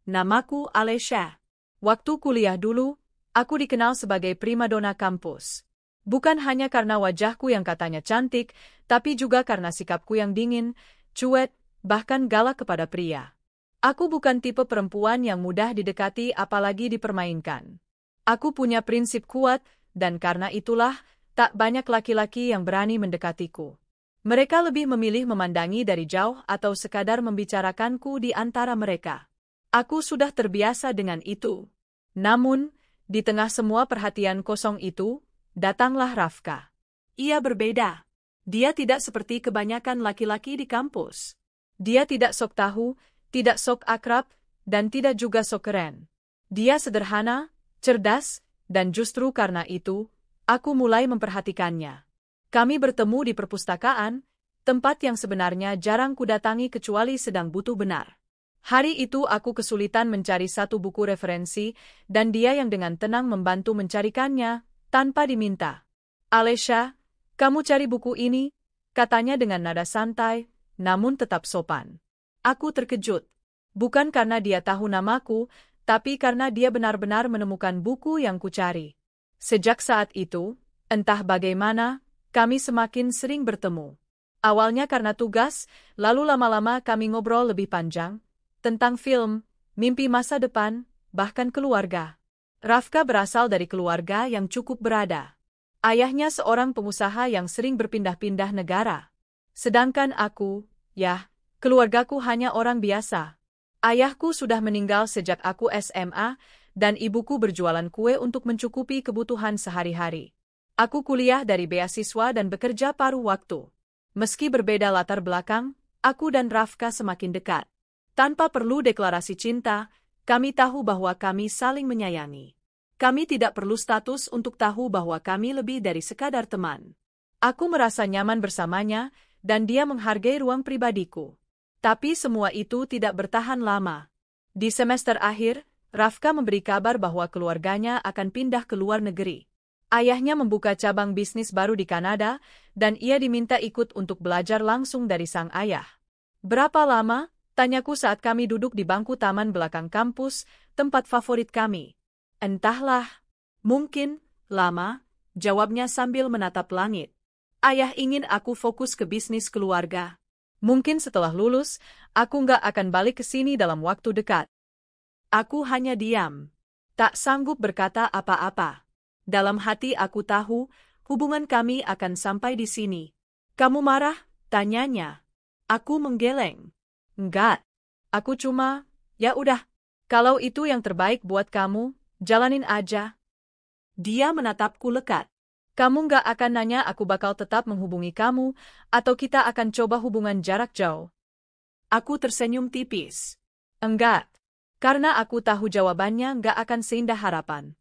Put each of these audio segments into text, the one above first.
namaku Alesha. Waktu kuliah dulu, aku dikenal sebagai primadona kampus. Bukan hanya karena wajahku yang katanya cantik, tapi juga karena sikapku yang dingin, cuek, bahkan galak kepada pria. Aku bukan tipe perempuan yang mudah didekati apalagi dipermainkan. Aku punya prinsip kuat, dan karena itulah, tak banyak laki-laki yang berani mendekatiku. Mereka lebih memilih memandangi dari jauh atau sekadar membicarakanku di antara mereka. Aku sudah terbiasa dengan itu. Namun, di tengah semua perhatian kosong itu, datanglah Rafka. Ia berbeda. Dia tidak seperti kebanyakan laki-laki di kampus. Dia tidak sok tahu, tidak sok akrab, dan tidak juga sok keren. Dia sederhana, cerdas, dan justru karena itu, aku mulai memperhatikannya. Kami bertemu di perpustakaan, tempat yang sebenarnya jarang kudatangi kecuali sedang butuh benar. Hari itu aku kesulitan mencari satu buku referensi, dan dia yang dengan tenang membantu mencarikannya, tanpa diminta. Alesha, kamu cari buku ini, katanya dengan nada santai, namun tetap sopan. Aku terkejut. Bukan karena dia tahu namaku, tapi karena dia benar-benar menemukan buku yang kucari. Sejak saat itu, entah bagaimana, kami semakin sering bertemu. Awalnya karena tugas, lalu lama-lama kami ngobrol lebih panjang, tentang film, mimpi masa depan, bahkan keluarga. Rafka berasal dari keluarga yang cukup berada. Ayahnya seorang pengusaha yang sering berpindah-pindah negara. Sedangkan aku, keluargaku hanya orang biasa. Ayahku sudah meninggal sejak aku SMA, dan ibuku berjualan kue untuk mencukupi kebutuhan sehari-hari. Aku kuliah dari beasiswa dan bekerja paruh waktu. Meski berbeda latar belakang, aku dan Rafka semakin dekat. Tanpa perlu deklarasi cinta, kami tahu bahwa kami saling menyayangi. Kami tidak perlu status untuk tahu bahwa kami lebih dari sekadar teman. Aku merasa nyaman bersamanya, dan dia menghargai ruang pribadiku. Tapi semua itu tidak bertahan lama. Di semester akhir, Rafka memberi kabar bahwa keluarganya akan pindah ke luar negeri. Ayahnya membuka cabang bisnis baru di Kanada, dan ia diminta ikut untuk belajar langsung dari sang ayah. Berapa lama? Tanyaku saat kami duduk di bangku taman belakang kampus, tempat favorit kami. Entahlah. Mungkin, lama, jawabnya sambil menatap langit. Ayah ingin aku fokus ke bisnis keluarga. Mungkin setelah lulus, aku nggak akan balik ke sini dalam waktu dekat. Aku hanya diam. Tak sanggup berkata apa-apa. Dalam hati aku tahu, hubungan kami akan sampai di sini. Kamu marah? Tanyanya. Aku menggeleng. Enggak. Aku cuma, ya udah. Kalau itu yang terbaik buat kamu, jalanin aja. Dia menatapku lekat. Kamu nggak akan nanya aku bakal tetap menghubungi kamu, atau kita akan coba hubungan jarak jauh. Aku tersenyum tipis. Enggak. Karena aku tahu jawabannya nggak akan seindah harapan.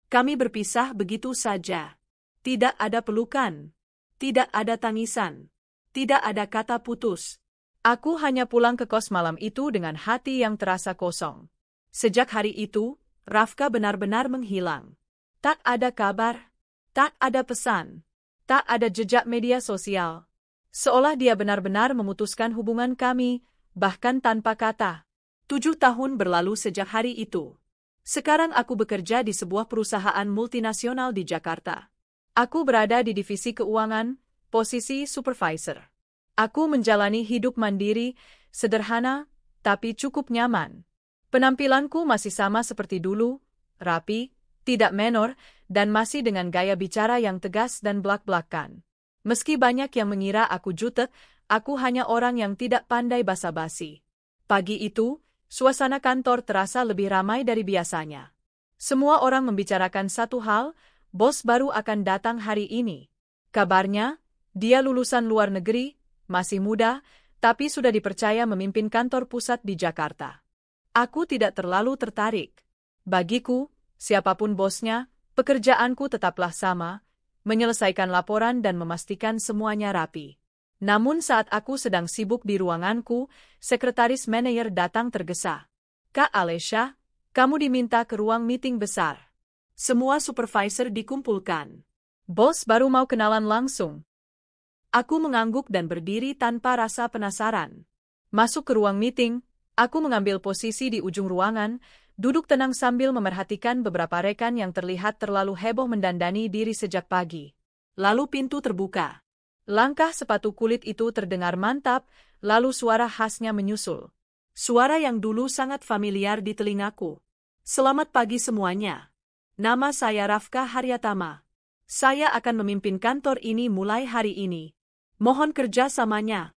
Kami berpisah begitu saja. Tidak ada pelukan. Tidak ada tangisan. Tidak ada kata putus. Aku hanya pulang ke kos malam itu dengan hati yang terasa kosong. Sejak hari itu, Rafka benar-benar menghilang. Tak ada kabar. Tak ada pesan. Tak ada jejak media sosial. Seolah dia benar-benar memutuskan hubungan kami, bahkan tanpa kata. 7 tahun berlalu sejak hari itu. Sekarang aku bekerja di sebuah perusahaan multinasional di Jakarta. Aku berada di divisi keuangan, posisi supervisor. Aku menjalani hidup mandiri, sederhana, tapi cukup nyaman. Penampilanku masih sama seperti dulu, rapi, tidak menor, dan masih dengan gaya bicara yang tegas dan blak-blakan. Meski banyak yang mengira aku jutek, aku hanya orang yang tidak pandai basa-basi. Pagi itu, suasana kantor terasa lebih ramai dari biasanya. Semua orang membicarakan satu hal, bos baru akan datang hari ini. Kabarnya, dia lulusan luar negeri, masih muda, tapi sudah dipercaya memimpin kantor pusat di Jakarta. Aku tidak terlalu tertarik. Bagiku, siapapun bosnya, pekerjaanku tetaplah sama, menyelesaikan laporan dan memastikan semuanya rapi. Namun saat aku sedang sibuk di ruanganku, sekretaris manajer datang tergesa. Kak Alesha, kamu diminta ke ruang meeting besar. Semua supervisor dikumpulkan. Bos baru mau kenalan langsung. Aku mengangguk dan berdiri tanpa rasa penasaran. Masuk ke ruang meeting, Aku mengambil posisi di ujung ruangan, duduk tenang sambil memerhatikan beberapa rekan yang terlihat terlalu heboh mendandani diri sejak pagi. Lalu pintu terbuka. Langkah sepatu kulit itu terdengar mantap, lalu suara khasnya menyusul. Suara yang dulu sangat familiar di telingaku. Selamat pagi semuanya. Nama saya Rafka Haryatama. Saya akan memimpin kantor ini mulai hari ini. Mohon kerjasamanya.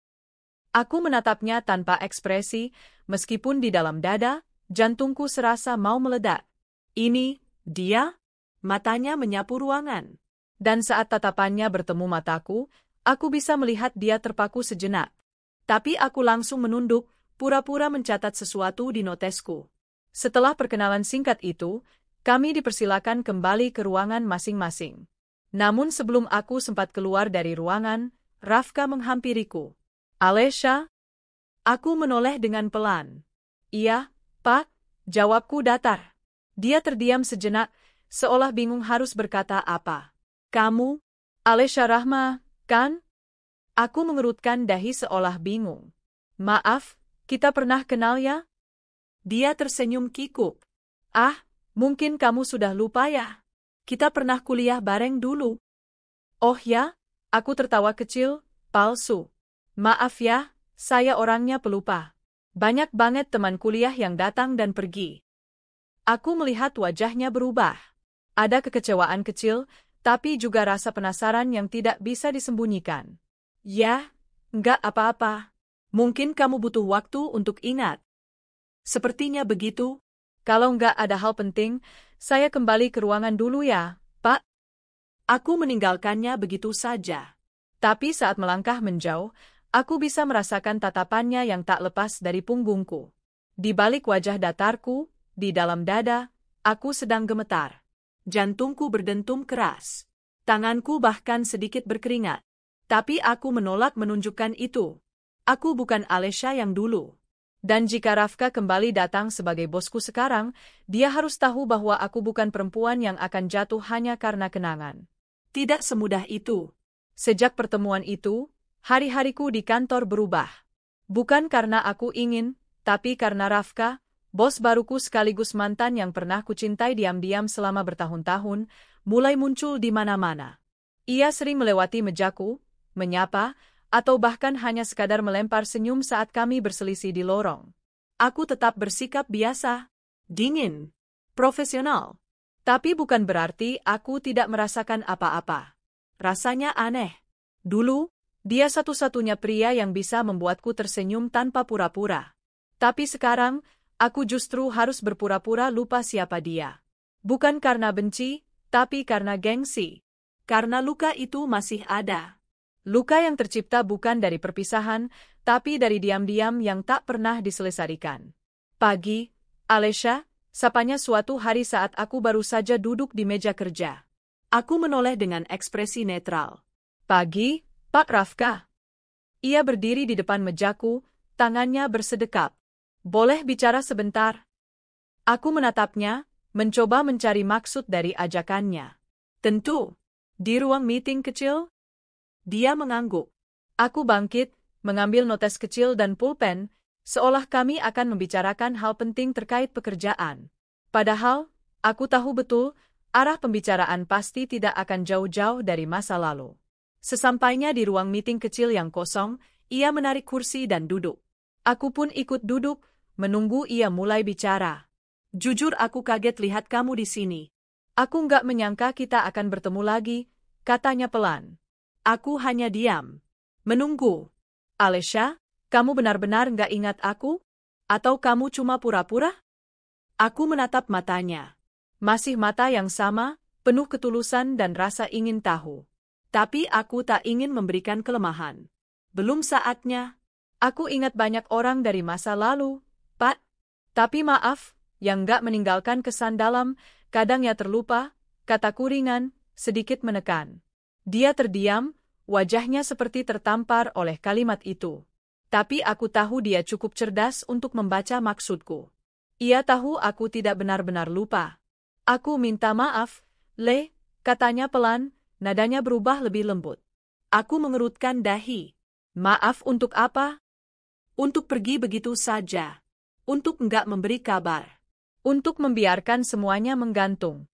Aku menatapnya tanpa ekspresi, meskipun di dalam dada, jantungku serasa mau meledak. Ini, dia? Matanya menyapu ruangan. Dan saat tatapannya bertemu mataku, aku bisa melihat dia terpaku sejenak. Tapi aku langsung menunduk, pura-pura mencatat sesuatu di notesku. Setelah perkenalan singkat itu, kami dipersilakan kembali ke ruangan masing-masing. Namun sebelum aku sempat keluar dari ruangan, Rafka menghampiriku. Alesha? Aku menoleh dengan pelan. Iya, Pak, jawabku datar. Dia terdiam sejenak, seolah bingung harus berkata apa. Kamu? Alesha Rahma, kan? Aku mengerutkan dahi seolah bingung. Maaf, kita pernah kenal ya? Dia tersenyum kikuk. Ah, mungkin kamu sudah lupa ya? Kita pernah kuliah bareng dulu. Oh ya? Aku tertawa kecil, palsu. Maaf ya, saya orangnya pelupa. Banyak banget teman kuliah yang datang dan pergi. Aku melihat wajahnya berubah. Ada kekecewaan kecil, tapi juga rasa penasaran yang tidak bisa disembunyikan. Ya, enggak apa-apa. Mungkin kamu butuh waktu untuk ingat. Sepertinya begitu. Kalau enggak ada hal penting, saya kembali ke ruangan dulu ya, Pak. Aku meninggalkannya begitu saja. Tapi saat melangkah menjauh, aku bisa merasakan tatapannya yang tak lepas dari punggungku. Di balik wajah datarku, di dalam dada, aku sedang gemetar. Jantungku berdentum keras. Tanganku bahkan sedikit berkeringat. Tapi aku menolak menunjukkan itu. Aku bukan Alesha yang dulu. Dan jika Rafka kembali datang sebagai bosku sekarang, dia harus tahu bahwa aku bukan perempuan yang akan jatuh hanya karena kenangan. Tidak semudah itu. Sejak pertemuan itu, hari-hariku di kantor berubah. Bukan karena aku ingin, tapi karena Rafka, bos baruku sekaligus mantan yang pernah kucintai diam-diam selama bertahun-tahun, mulai muncul di mana-mana. Ia sering melewati mejaku, menyapa, atau bahkan hanya sekadar melempar senyum saat kami berselisih di lorong. Aku tetap bersikap biasa, dingin, profesional. Tapi bukan berarti aku tidak merasakan apa-apa. Rasanya aneh. Dulu, dia satu-satunya pria yang bisa membuatku tersenyum tanpa pura-pura. Tapi sekarang, aku justru harus berpura-pura lupa siapa dia. Bukan karena benci, tapi karena gengsi. Karena luka itu masih ada. Luka yang tercipta bukan dari perpisahan, tapi dari diam-diam yang tak pernah diselesaikan. Pagi, Alesha, sapanya suatu hari saat aku baru saja duduk di meja kerja. Aku menoleh dengan ekspresi netral. Pagi, Pak Rafka. Ia berdiri di depan mejaku, tangannya bersedekap. Boleh bicara sebentar? Aku menatapnya, mencoba mencari maksud dari ajakannya. Tentu. Di ruang meeting kecil? Dia mengangguk. Aku bangkit, mengambil notes kecil dan pulpen, seolah kami akan membicarakan hal penting terkait pekerjaan. Padahal, aku tahu betul, arah pembicaraan pasti tidak akan jauh-jauh dari masa lalu. Sesampainya di ruang meeting kecil yang kosong, ia menarik kursi dan duduk. Aku pun ikut duduk, menunggu ia mulai bicara. Jujur aku kaget lihat kamu di sini. Aku nggak menyangka kita akan bertemu lagi, katanya pelan. Aku hanya diam. Menunggu. Alesha, kamu benar-benar nggak ingat aku? Atau kamu cuma pura-pura? Aku menatap matanya. Masih mata yang sama, penuh ketulusan dan rasa ingin tahu. Tapi aku tak ingin memberikan kelemahan. Belum saatnya. Aku ingat banyak orang dari masa lalu, Pak. Tapi maaf, yang nggak meninggalkan kesan dalam, kadang ya terlupa, kataku ringan, sedikit menekan. Dia terdiam, wajahnya seperti tertampar oleh kalimat itu. Tapi aku tahu dia cukup cerdas untuk membaca maksudku. Ia tahu aku tidak benar-benar lupa. Aku minta maaf, Le, katanya pelan, nadanya berubah lebih lembut. Aku mengerutkan dahi. Maaf untuk apa? Untuk pergi begitu saja. Untuk enggak memberi kabar. Untuk membiarkan semuanya menggantung.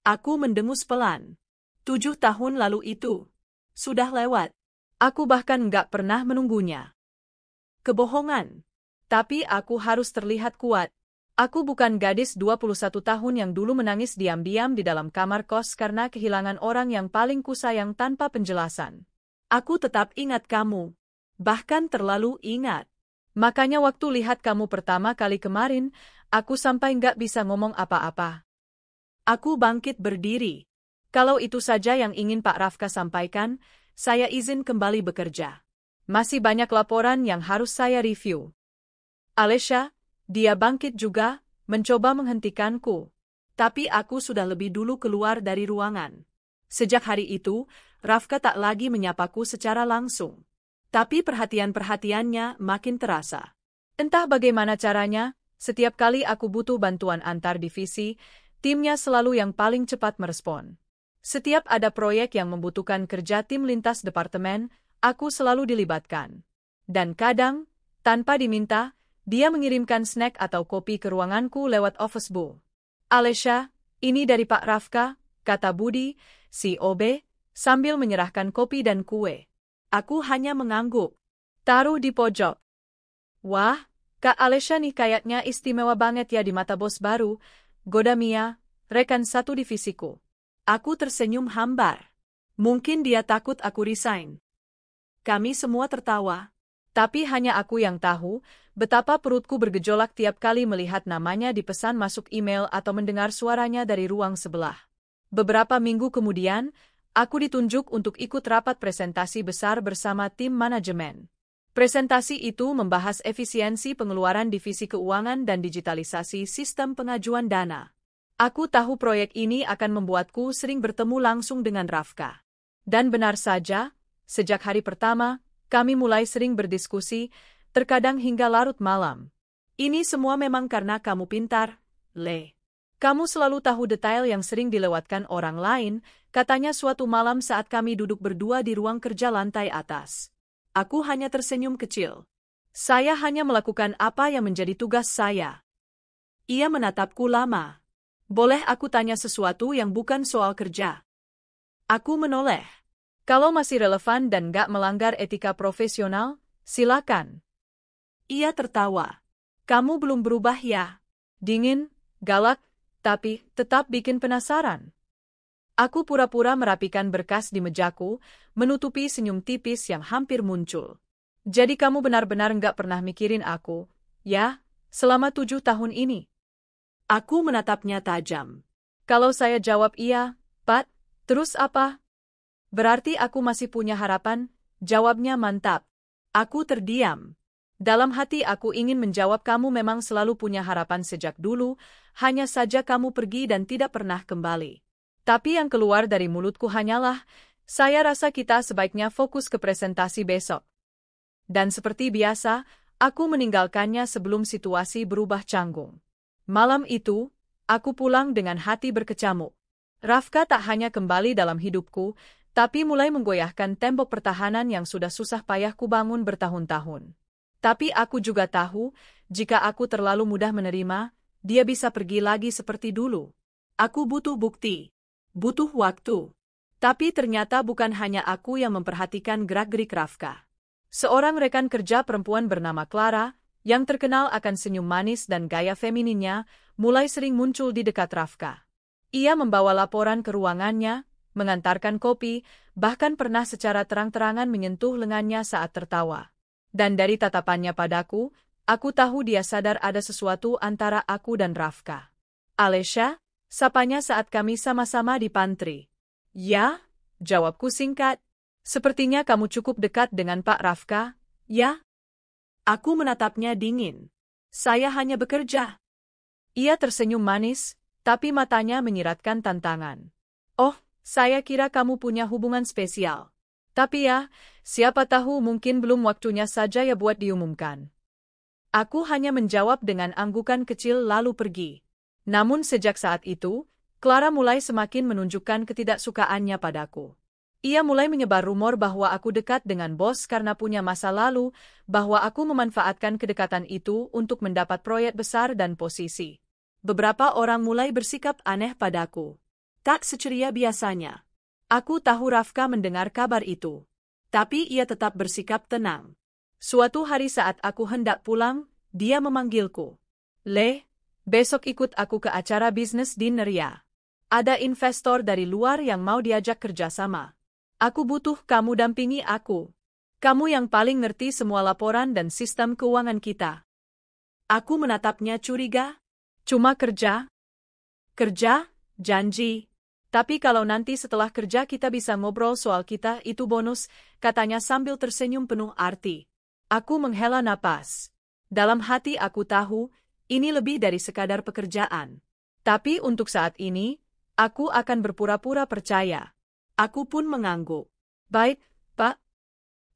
Aku mendengus pelan. 7 tahun lalu itu. Sudah lewat. Aku bahkan enggak pernah menunggunya. Kebohongan. Tapi aku harus terlihat kuat. Aku bukan gadis 21 tahun yang dulu menangis diam-diam di dalam kamar kos karena kehilangan orang yang paling kusayang tanpa penjelasan. Aku tetap ingat kamu. Bahkan terlalu ingat. Makanya waktu lihat kamu pertama kali kemarin, aku sampai nggak bisa ngomong apa-apa. Aku bangkit berdiri. Kalau itu saja yang ingin Pak Rafka sampaikan, saya izin kembali bekerja. Masih banyak laporan yang harus saya review. Alesha, dia bangkit juga, mencoba menghentikanku. Tapi aku sudah lebih dulu keluar dari ruangan. Sejak hari itu, Rafka tak lagi menyapaku secara langsung. Tapi perhatian-perhatiannya makin terasa. Entah bagaimana caranya, setiap kali aku butuh bantuan antar divisi, timnya selalu yang paling cepat merespon. Setiap ada proyek yang membutuhkan kerja tim lintas departemen, aku selalu dilibatkan. Dan kadang, tanpa diminta, dia mengirimkan snack atau kopi ke ruanganku lewat office boy. Alesha, ini dari Pak Rafka, kata Budi, si OB, sambil menyerahkan kopi dan kue. Aku hanya mengangguk. Taruh di pojok. Wah, Kak Alesha nih kayaknya istimewa banget ya di mata bos baru, goda Mia, rekan satu divisiku. Aku tersenyum hambar. Mungkin dia takut aku resign. Kami semua tertawa. Tapi hanya aku yang tahu, betapa perutku bergejolak tiap kali melihat namanya dipesan masuk email atau mendengar suaranya dari ruang sebelah. Beberapa minggu kemudian, aku ditunjuk untuk ikut rapat presentasi besar bersama tim manajemen. Presentasi itu membahas efisiensi pengeluaran divisi keuangan dan digitalisasi sistem pengajuan dana. Aku tahu proyek ini akan membuatku sering bertemu langsung dengan Rafka. Dan benar saja, sejak hari pertama, kami mulai sering berdiskusi, terkadang hingga larut malam. Ini semua memang karena kamu pintar, Le. Kamu selalu tahu detail yang sering dilewatkan orang lain, katanya suatu malam saat kami duduk berdua di ruang kerja lantai atas. Aku hanya tersenyum kecil. Saya hanya melakukan apa yang menjadi tugas saya. Ia menatapku lama. Boleh aku tanya sesuatu yang bukan soal kerja? Aku menoleh. Kalau masih relevan dan gak melanggar etika profesional, silakan. Ia tertawa. Kamu belum berubah ya? Dingin, galak, tapi tetap bikin penasaran. Aku pura-pura merapikan berkas di mejaku, menutupi senyum tipis yang hampir muncul. Jadi kamu benar-benar gak pernah mikirin aku, ya, selama 7 tahun ini? Aku menatapnya tajam. Kalau saya jawab iya, Pat, terus apa? Berarti aku masih punya harapan, jawabnya mantap. Aku terdiam. Dalam hati aku ingin menjawab kamu memang selalu punya harapan sejak dulu, hanya saja kamu pergi dan tidak pernah kembali. Tapi yang keluar dari mulutku hanyalah, saya rasa kita sebaiknya fokus ke presentasi besok. Dan seperti biasa, aku meninggalkannya sebelum situasi berubah canggung. Malam itu, aku pulang dengan hati berkecamuk. Rafka tak hanya kembali dalam hidupku, tapi mulai menggoyahkan tembok pertahanan yang sudah susah payah kubangun bertahun-tahun. Tapi aku juga tahu, jika aku terlalu mudah menerima, dia bisa pergi lagi seperti dulu. Aku butuh bukti. Butuh waktu. Tapi ternyata bukan hanya aku yang memperhatikan gerak-gerik Rafka. Seorang rekan kerja perempuan bernama Clara, yang terkenal akan senyum manis dan gaya femininnya, mulai sering muncul di dekat Rafka. Ia membawa laporan ke ruangannya, mengantarkan kopi, bahkan pernah secara terang-terangan menyentuh lengannya saat tertawa. Dan dari tatapannya padaku, aku tahu dia sadar ada sesuatu antara aku dan Rafka. Alesha, sapanya saat kami sama-sama di pantry. Ya, jawabku singkat. Sepertinya kamu cukup dekat dengan Pak Rafka, ya? Aku menatapnya dingin. Saya hanya bekerja. Ia tersenyum manis, tapi matanya menyiratkan tantangan. Oh, saya kira kamu punya hubungan spesial. Tapi ya, siapa tahu mungkin belum waktunya saja ya buat diumumkan. Aku hanya menjawab dengan anggukan kecil lalu pergi. Namun sejak saat itu, Clara mulai semakin menunjukkan ketidaksukaannya padaku. Ia mulai menyebar rumor bahwa aku dekat dengan bos karena punya masa lalu, bahwa aku memanfaatkan kedekatan itu untuk mendapat proyek besar dan posisi. Beberapa orang mulai bersikap aneh padaku. Tak seceria biasanya. Aku tahu Rafka mendengar kabar itu. Tapi ia tetap bersikap tenang. Suatu hari saat aku hendak pulang, dia memanggilku. "Le, besok ikut aku ke acara bisnis dinner ya. Ada investor dari luar yang mau diajak kerjasama. Aku butuh kamu dampingi aku. Kamu yang paling ngerti semua laporan dan sistem keuangan kita." Aku menatapnya curiga. "Cuma kerja?" "Kerja, janji. "Tapi kalau nanti setelah kerja kita bisa ngobrol soal kita itu bonus," katanya sambil tersenyum penuh arti. Aku menghela napas. Dalam hati aku tahu, ini lebih dari sekadar pekerjaan. Tapi untuk saat ini, aku akan berpura-pura percaya. Aku pun mengangguk. "Baik, Pak."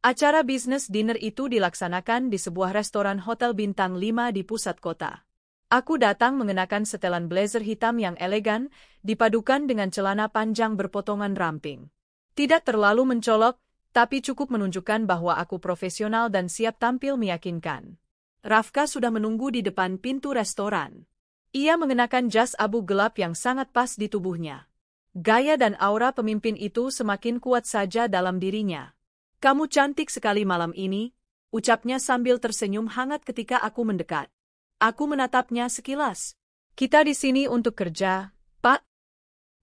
Acara bisnis dinner itu dilaksanakan di sebuah restoran hotel bintang 5 di pusat kota. Aku datang mengenakan setelan blazer hitam yang elegan, dipadukan dengan celana panjang berpotongan ramping. Tidak terlalu mencolok, tapi cukup menunjukkan bahwa aku profesional dan siap tampil meyakinkan. Rafka sudah menunggu di depan pintu restoran. Ia mengenakan jas abu gelap yang sangat pas di tubuhnya. Gaya dan aura pemimpin itu semakin kuat saja dalam dirinya. "Kamu cantik sekali malam ini," ucapnya sambil tersenyum hangat ketika aku mendekat. Aku menatapnya sekilas. "Kita di sini untuk kerja, Pak."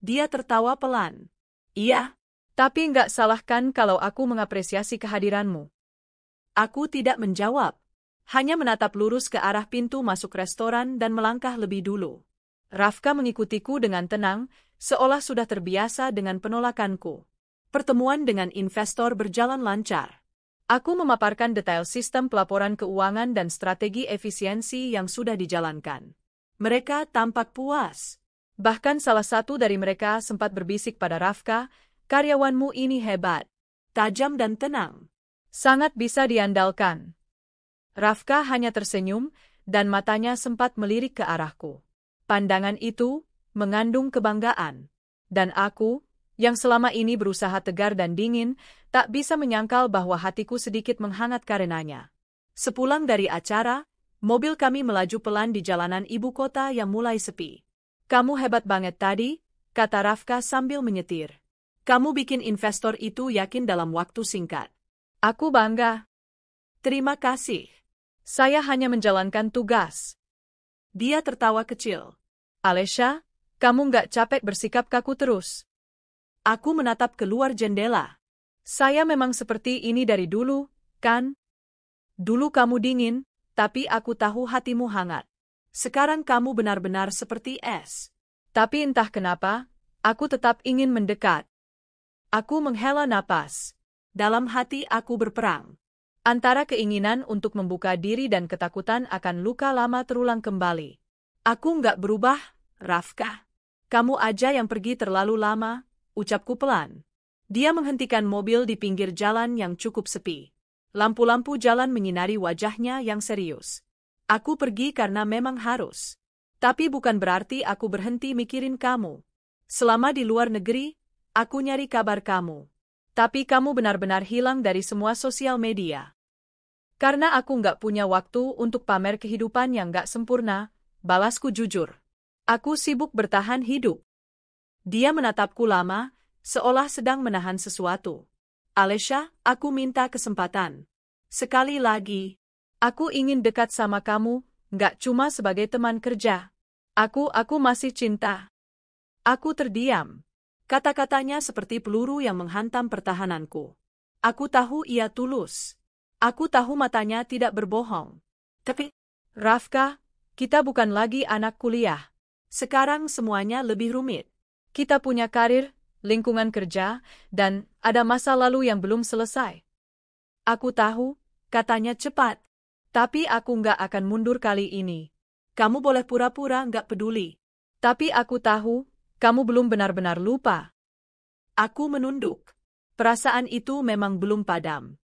Dia tertawa pelan. "Iya." "Tapi nggak salahkan kalau aku mengapresiasi kehadiranmu." Aku tidak menjawab. Hanya menatap lurus ke arah pintu masuk restoran dan melangkah lebih dulu. Rafka mengikutiku dengan tenang, seolah sudah terbiasa dengan penolakanku. Pertemuan dengan investor berjalan lancar. Aku memaparkan detail sistem pelaporan keuangan dan strategi efisiensi yang sudah dijalankan. Mereka tampak puas. Bahkan salah satu dari mereka sempat berbisik pada Rafka, "Karyawanmu ini hebat. Tajam dan tenang. Sangat bisa diandalkan." Rafka hanya tersenyum, dan matanya sempat melirik ke arahku. Pandangan itu mengandung kebanggaan. Dan aku, yang selama ini berusaha tegar dan dingin, tak bisa menyangkal bahwa hatiku sedikit menghangat karenanya. Sepulang dari acara, mobil kami melaju pelan di jalanan ibu kota yang mulai sepi. "Kamu hebat banget tadi," kata Rafka sambil menyetir. "Kamu bikin investor itu yakin dalam waktu singkat." "Aku bangga." "Terima kasih. Saya hanya menjalankan tugas." Dia tertawa kecil. "Alesha, kamu nggak capek bersikap kaku terus?" Aku menatap keluar jendela. "Saya memang seperti ini dari dulu, kan? Dulu kamu dingin, tapi aku tahu hatimu hangat. Sekarang kamu benar-benar seperti es." Tapi entah kenapa, aku tetap ingin mendekat. Aku menghela napas. Dalam hati aku berperang. Antara keinginan untuk membuka diri dan ketakutan akan luka lama terulang kembali. "Aku nggak berubah, Rafka. Kamu aja yang pergi terlalu lama," ucapku pelan. Dia menghentikan mobil di pinggir jalan yang cukup sepi. Lampu-lampu jalan menyinari wajahnya yang serius. "Aku pergi karena memang harus. Tapi bukan berarti aku berhenti mikirin kamu. Selama di luar negeri, aku nyari kabar kamu. Tapi kamu benar-benar hilang dari semua sosial media." "Karena aku nggak punya waktu untuk pamer kehidupan yang nggak sempurna," balasku jujur. "Aku sibuk bertahan hidup." Dia menatapku lama, seolah sedang menahan sesuatu. "Alesha, aku minta kesempatan. Sekali lagi." "Aku ingin dekat sama kamu, nggak cuma sebagai teman kerja. Aku masih cinta." Aku terdiam. Kata-katanya seperti peluru yang menghantam pertahananku. Aku tahu ia tulus. Aku tahu matanya tidak berbohong. Tapi, "Rafka, kita bukan lagi anak kuliah. Sekarang semuanya lebih rumit. Kita punya karir, lingkungan kerja, dan ada masa lalu yang belum selesai." "Aku tahu," katanya cepat. "Tapi aku nggak akan mundur kali ini." "Kamu boleh pura-pura nggak peduli. Tapi aku tahu, kamu belum benar-benar lupa." Aku menunduk. Perasaan itu memang belum padam.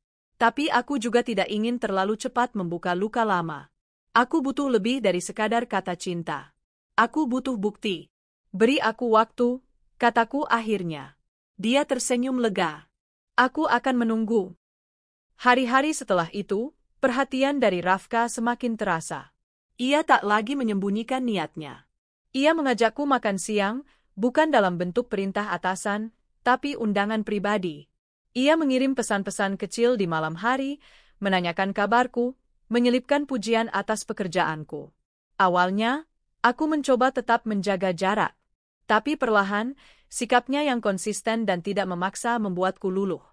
Tapi aku juga tidak ingin terlalu cepat membuka luka lama. Aku butuh lebih dari sekadar kata cinta. Aku butuh bukti. "Beri aku waktu," kataku akhirnya. Dia tersenyum lega. Aku akan menunggu. Hari-hari setelah itu, perhatian dari Rafka semakin terasa. Ia tak lagi menyembunyikan niatnya. Ia mengajakku makan siang, bukan dalam bentuk perintah atasan, tapi undangan pribadi. Ia mengirim pesan-pesan kecil di malam hari, menanyakan kabarku, menyelipkan pujian atas pekerjaanku. Awalnya, aku mencoba tetap menjaga jarak. Tapi perlahan, sikapnya yang konsisten dan tidak memaksa membuatku luluh.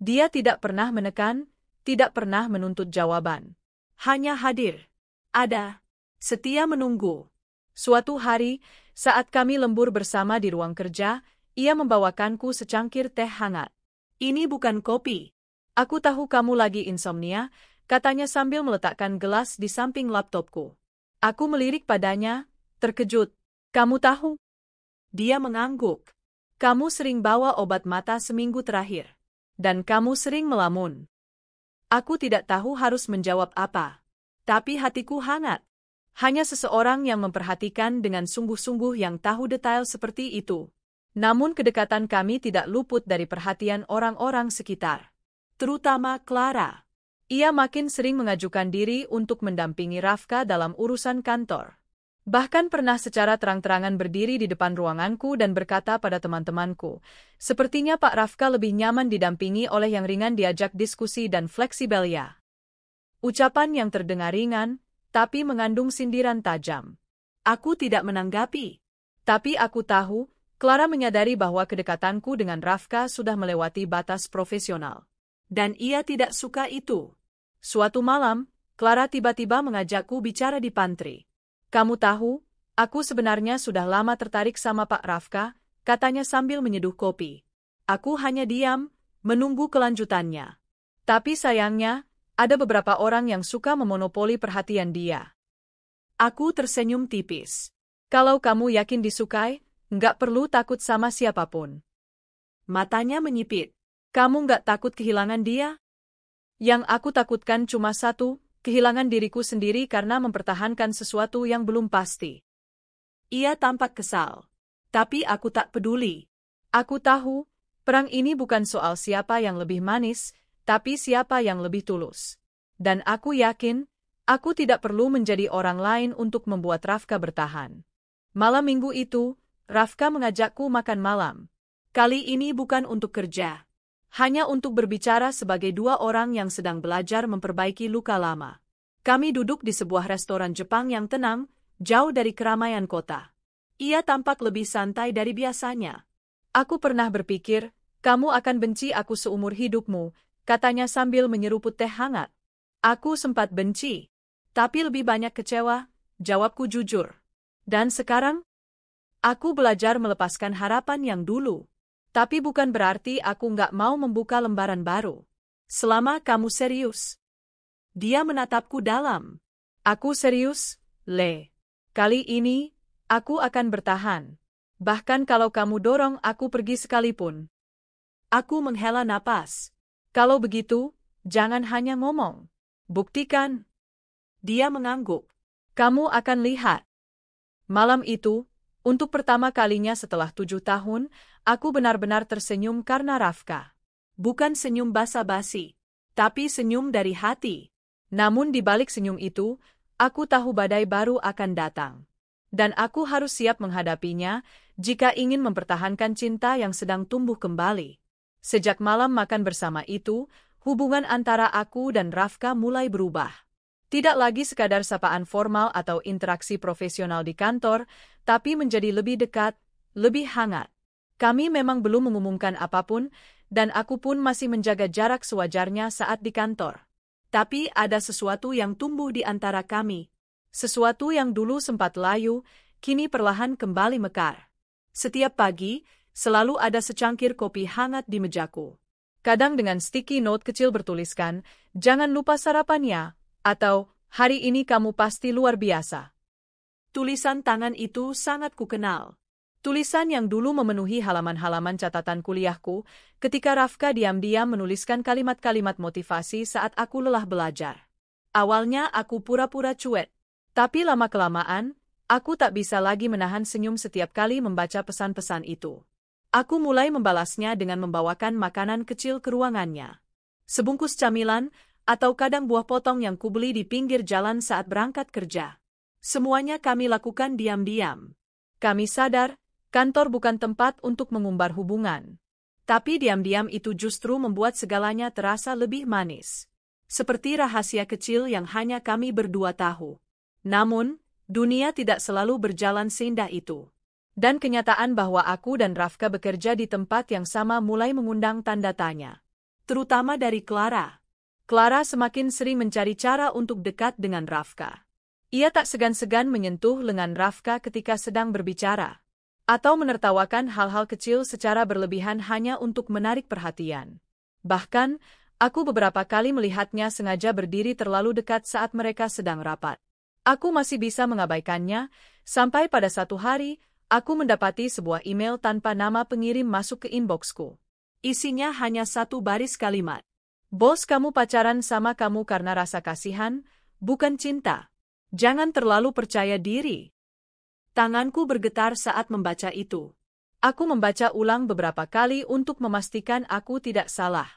Dia tidak pernah menekan, tidak pernah menuntut jawaban. Hanya hadir. Ada. Setia menunggu. Suatu hari, saat kami lembur bersama di ruang kerja, ia membawakanku secangkir teh hangat. Ini bukan kopi. Aku tahu kamu lagi insomnia, katanya sambil meletakkan gelas di samping laptopku. Aku melirik padanya, terkejut. Kamu tahu? Dia mengangguk. Kamu sering bawa obat mata seminggu terakhir. Dan kamu sering melamun. Aku tidak tahu harus menjawab apa. Tapi hatiku hangat. Hanya seseorang yang memperhatikan dengan sungguh-sungguh yang tahu detail seperti itu. Namun kedekatan kami tidak luput dari perhatian orang-orang sekitar. Terutama Clara. Ia makin sering mengajukan diri untuk mendampingi Rafka dalam urusan kantor. Bahkan pernah secara terang-terangan berdiri di depan ruanganku dan berkata pada teman-temanku, sepertinya Pak Rafka lebih nyaman didampingi oleh yang ringan diajak diskusi dan fleksibel ya. Ucapan yang terdengar ringan, tapi mengandung sindiran tajam. Aku tidak menanggapi. Tapi aku tahu, Clara menyadari bahwa kedekatanku dengan Rafka sudah melewati batas profesional. Dan ia tidak suka itu. Suatu malam, Clara tiba-tiba mengajakku bicara di pantry. Kamu tahu, aku sebenarnya sudah lama tertarik sama Pak Rafka, katanya sambil menyeduh kopi. Aku hanya diam, menunggu kelanjutannya. Tapi sayangnya, ada beberapa orang yang suka memonopoli perhatian dia. Aku tersenyum tipis. Kalau kamu yakin disukai, nggak perlu takut sama siapapun. Matanya menyipit. Kamu nggak takut kehilangan dia? Yang aku takutkan cuma satu, kehilangan diriku sendiri karena mempertahankan sesuatu yang belum pasti. Ia tampak kesal. Tapi aku tak peduli. Aku tahu, perang ini bukan soal siapa yang lebih manis, tapi siapa yang lebih tulus. Dan aku yakin, aku tidak perlu menjadi orang lain untuk membuat Rafka bertahan. Malam minggu itu, Rafka mengajakku makan malam. Kali ini bukan untuk kerja. Hanya untuk berbicara sebagai dua orang yang sedang belajar memperbaiki luka lama. Kami duduk di sebuah restoran Jepang yang tenang, jauh dari keramaian kota. Ia tampak lebih santai dari biasanya. Aku pernah berpikir, kamu akan benci aku seumur hidupmu, katanya sambil menyeruput teh hangat. Aku sempat benci, tapi lebih banyak kecewa, jawabku jujur. Dan sekarang? Aku belajar melepaskan harapan yang dulu. Tapi bukan berarti aku nggak mau membuka lembaran baru. Selama kamu serius. Dia menatapku dalam. Aku serius, Le. Kali ini, aku akan bertahan. Bahkan kalau kamu dorong aku pergi sekalipun. Aku menghela napas. Kalau begitu, jangan hanya ngomong. Buktikan. Dia mengangguk. Kamu akan lihat. Malam itu, untuk pertama kalinya setelah 7 tahun, aku benar-benar tersenyum karena Rafka. Bukan senyum basa-basi, tapi senyum dari hati. Namun di balik senyum itu, aku tahu badai baru akan datang. Dan aku harus siap menghadapinya jika ingin mempertahankan cinta yang sedang tumbuh kembali. Sejak malam makan bersama itu, hubungan antara aku dan Rafka mulai berubah. Tidak lagi sekadar sapaan formal atau interaksi profesional di kantor, tapi menjadi lebih dekat, lebih hangat. Kami memang belum mengumumkan apapun, dan aku pun masih menjaga jarak sewajarnya saat di kantor. Tapi ada sesuatu yang tumbuh di antara kami. Sesuatu yang dulu sempat layu, kini perlahan kembali mekar. Setiap pagi, selalu ada secangkir kopi hangat di mejaku. Kadang dengan sticky note kecil bertuliskan, "Jangan lupa sarapannya," atau "Hari ini kamu pasti luar biasa." Tulisan tangan itu sangat kukenal. Tulisan yang dulu memenuhi halaman-halaman catatan kuliahku ketika Rafka diam-diam menuliskan kalimat-kalimat motivasi saat aku lelah belajar. Awalnya aku pura-pura cuek, tapi lama-kelamaan, aku tak bisa lagi menahan senyum setiap kali membaca pesan-pesan itu. Aku mulai membalasnya dengan membawakan makanan kecil ke ruangannya. Sebungkus camilan, atau kadang buah potong yang kubeli di pinggir jalan saat berangkat kerja. Semuanya kami lakukan diam-diam. Kami sadar, kantor bukan tempat untuk mengumbar hubungan. Tapi diam-diam itu justru membuat segalanya terasa lebih manis. Seperti rahasia kecil yang hanya kami berdua tahu. Namun, dunia tidak selalu berjalan seindah itu. Dan kenyataan bahwa aku dan Rafka bekerja di tempat yang sama mulai mengundang tanda tanya. Terutama dari Clara. Clara semakin sering mencari cara untuk dekat dengan Rafka. Ia tak segan-segan menyentuh lengan Rafka ketika sedang berbicara. Atau menertawakan hal-hal kecil secara berlebihan hanya untuk menarik perhatian. Bahkan, aku beberapa kali melihatnya sengaja berdiri terlalu dekat saat mereka sedang rapat. Aku masih bisa mengabaikannya, sampai pada satu hari, aku mendapati sebuah email tanpa nama pengirim masuk ke inboxku. Isinya hanya satu baris kalimat. Bos kamu pacaran sama kamu karena rasa kasihan, bukan cinta. Jangan terlalu percaya diri. Tanganku bergetar saat membaca itu. Aku membaca ulang beberapa kali untuk memastikan aku tidak salah.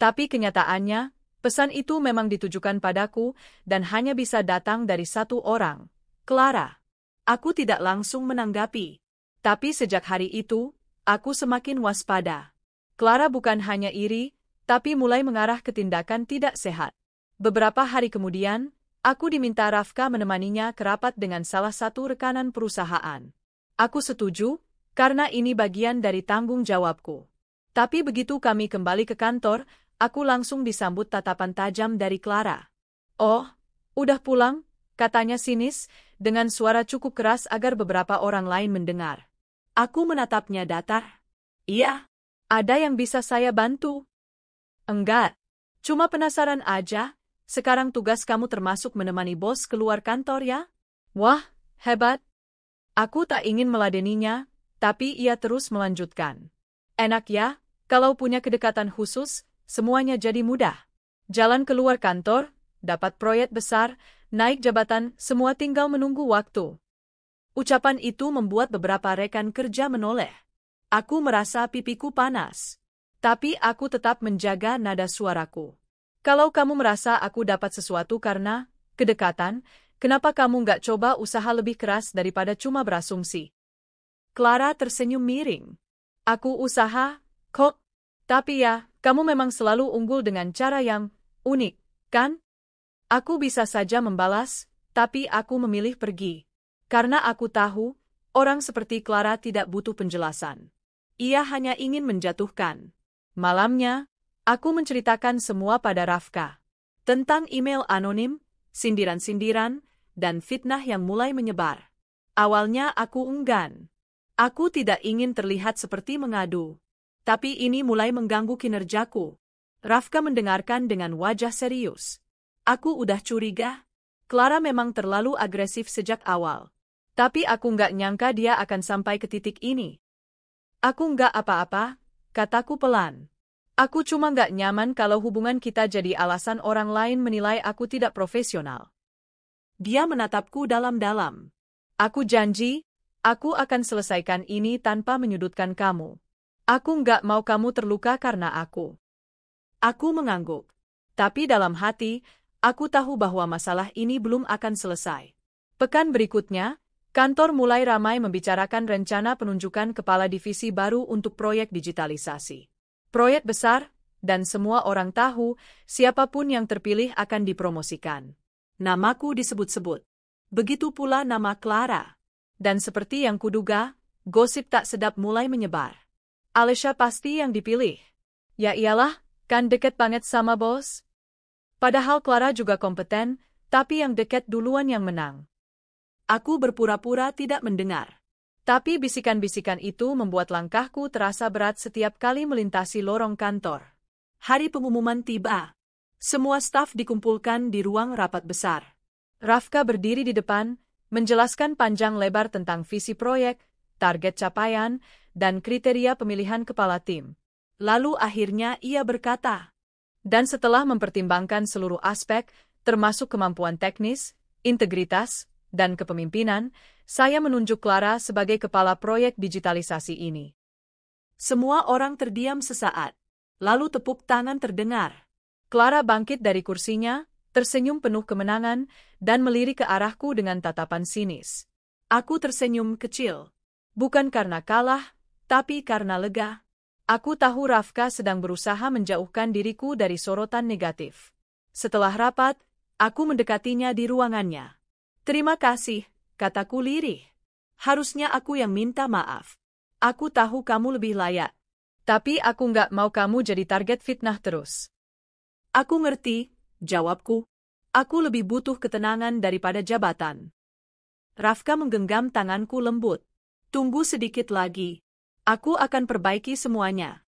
Tapi kenyataannya, pesan itu memang ditujukan padaku dan hanya bisa datang dari satu orang, Clara. Aku tidak langsung menanggapi. Tapi sejak hari itu, aku semakin waspada. Clara bukan hanya iri, tapi mulai mengarah ke tindakan tidak sehat. Beberapa hari kemudian, aku diminta Rafka menemaninya ke rapat dengan salah satu rekanan perusahaan. Aku setuju, karena ini bagian dari tanggung jawabku. Tapi begitu kami kembali ke kantor, aku langsung disambut tatapan tajam dari Clara. "Oh, udah pulang?" katanya sinis, dengan suara cukup keras agar beberapa orang lain mendengar. Aku menatapnya datar. "Iya, ada yang bisa saya bantu?" "Enggak, cuma penasaran aja, sekarang tugas kamu termasuk menemani bos keluar kantor ya?" "Wah, hebat." Aku tak ingin meladeninya, tapi ia terus melanjutkan. "Enak ya, kalau punya kedekatan khusus, semuanya jadi mudah. Jalan keluar kantor, dapat proyek besar, naik jabatan, semua tinggal menunggu waktu." Ucapan itu membuat beberapa rekan kerja menoleh. Aku merasa pipiku panas. Tapi aku tetap menjaga nada suaraku. "Kalau kamu merasa aku dapat sesuatu karena kedekatan, kenapa kamu nggak coba usaha lebih keras daripada cuma berasumsi?" Clara tersenyum miring. "Aku usaha, kok. Tapi ya, kamu memang selalu unggul dengan cara yang unik, kan?" Aku bisa saja membalas, tapi aku memilih pergi. Karena aku tahu, orang seperti Clara tidak butuh penjelasan. Ia hanya ingin menjatuhkan. Malamnya, aku menceritakan semua pada Rafka. Tentang email anonim, sindiran-sindiran, dan fitnah yang mulai menyebar. Awalnya aku enggan. Aku tidak ingin terlihat seperti mengadu. Tapi ini mulai mengganggu kinerjaku. Rafka mendengarkan dengan wajah serius. Aku udah curiga. Clara memang terlalu agresif sejak awal. Tapi aku nggak nyangka dia akan sampai ke titik ini. "Aku nggak apa-apa," kataku pelan. "Aku cuma nggak nyaman kalau hubungan kita jadi alasan orang lain menilai aku tidak profesional." Dia menatapku dalam-dalam. "Aku janji, aku akan selesaikan ini tanpa menyudutkan kamu. Aku nggak mau kamu terluka karena aku." Aku mengangguk. Tapi dalam hati, aku tahu bahwa masalah ini belum akan selesai. Pekan berikutnya, kantor mulai ramai membicarakan rencana penunjukan kepala divisi baru untuk proyek digitalisasi. Proyek besar, dan semua orang tahu siapapun yang terpilih akan dipromosikan. Namaku disebut-sebut. Begitu pula nama Clara. Dan seperti yang kuduga, gosip tak sedap mulai menyebar. "Alesha pasti yang dipilih." "Ya iyalah, kan deket banget sama bos." Padahal Clara juga kompeten, tapi yang deket duluan yang menang. Aku berpura-pura tidak mendengar. Tapi bisikan-bisikan itu membuat langkahku terasa berat setiap kali melintasi lorong kantor. Hari pengumuman tiba. Semua staf dikumpulkan di ruang rapat besar. Rafka berdiri di depan, menjelaskan panjang lebar tentang visi proyek, target capaian, dan kriteria pemilihan kepala tim. Lalu akhirnya ia berkata, "Dan setelah mempertimbangkan seluruh aspek, termasuk kemampuan teknis, integritas, dan kepemimpinan, saya menunjuk Clara sebagai kepala proyek digitalisasi ini." Semua orang terdiam sesaat. Lalu tepuk tangan terdengar. Clara bangkit dari kursinya, tersenyum penuh kemenangan, dan melirik ke arahku dengan tatapan sinis. Aku tersenyum kecil. Bukan karena kalah, tapi karena lega. Aku tahu Rafka sedang berusaha menjauhkan diriku dari sorotan negatif. Setelah rapat, aku mendekatinya di ruangannya. Terima kasih, kataku lirih. Harusnya aku yang minta maaf. Aku tahu kamu lebih layak. Tapi aku nggak mau kamu jadi target fitnah terus. Aku ngerti, jawabku. Aku lebih butuh ketenangan daripada jabatan. Rafka menggenggam tanganku lembut. Tunggu sedikit lagi. Aku akan perbaiki semuanya.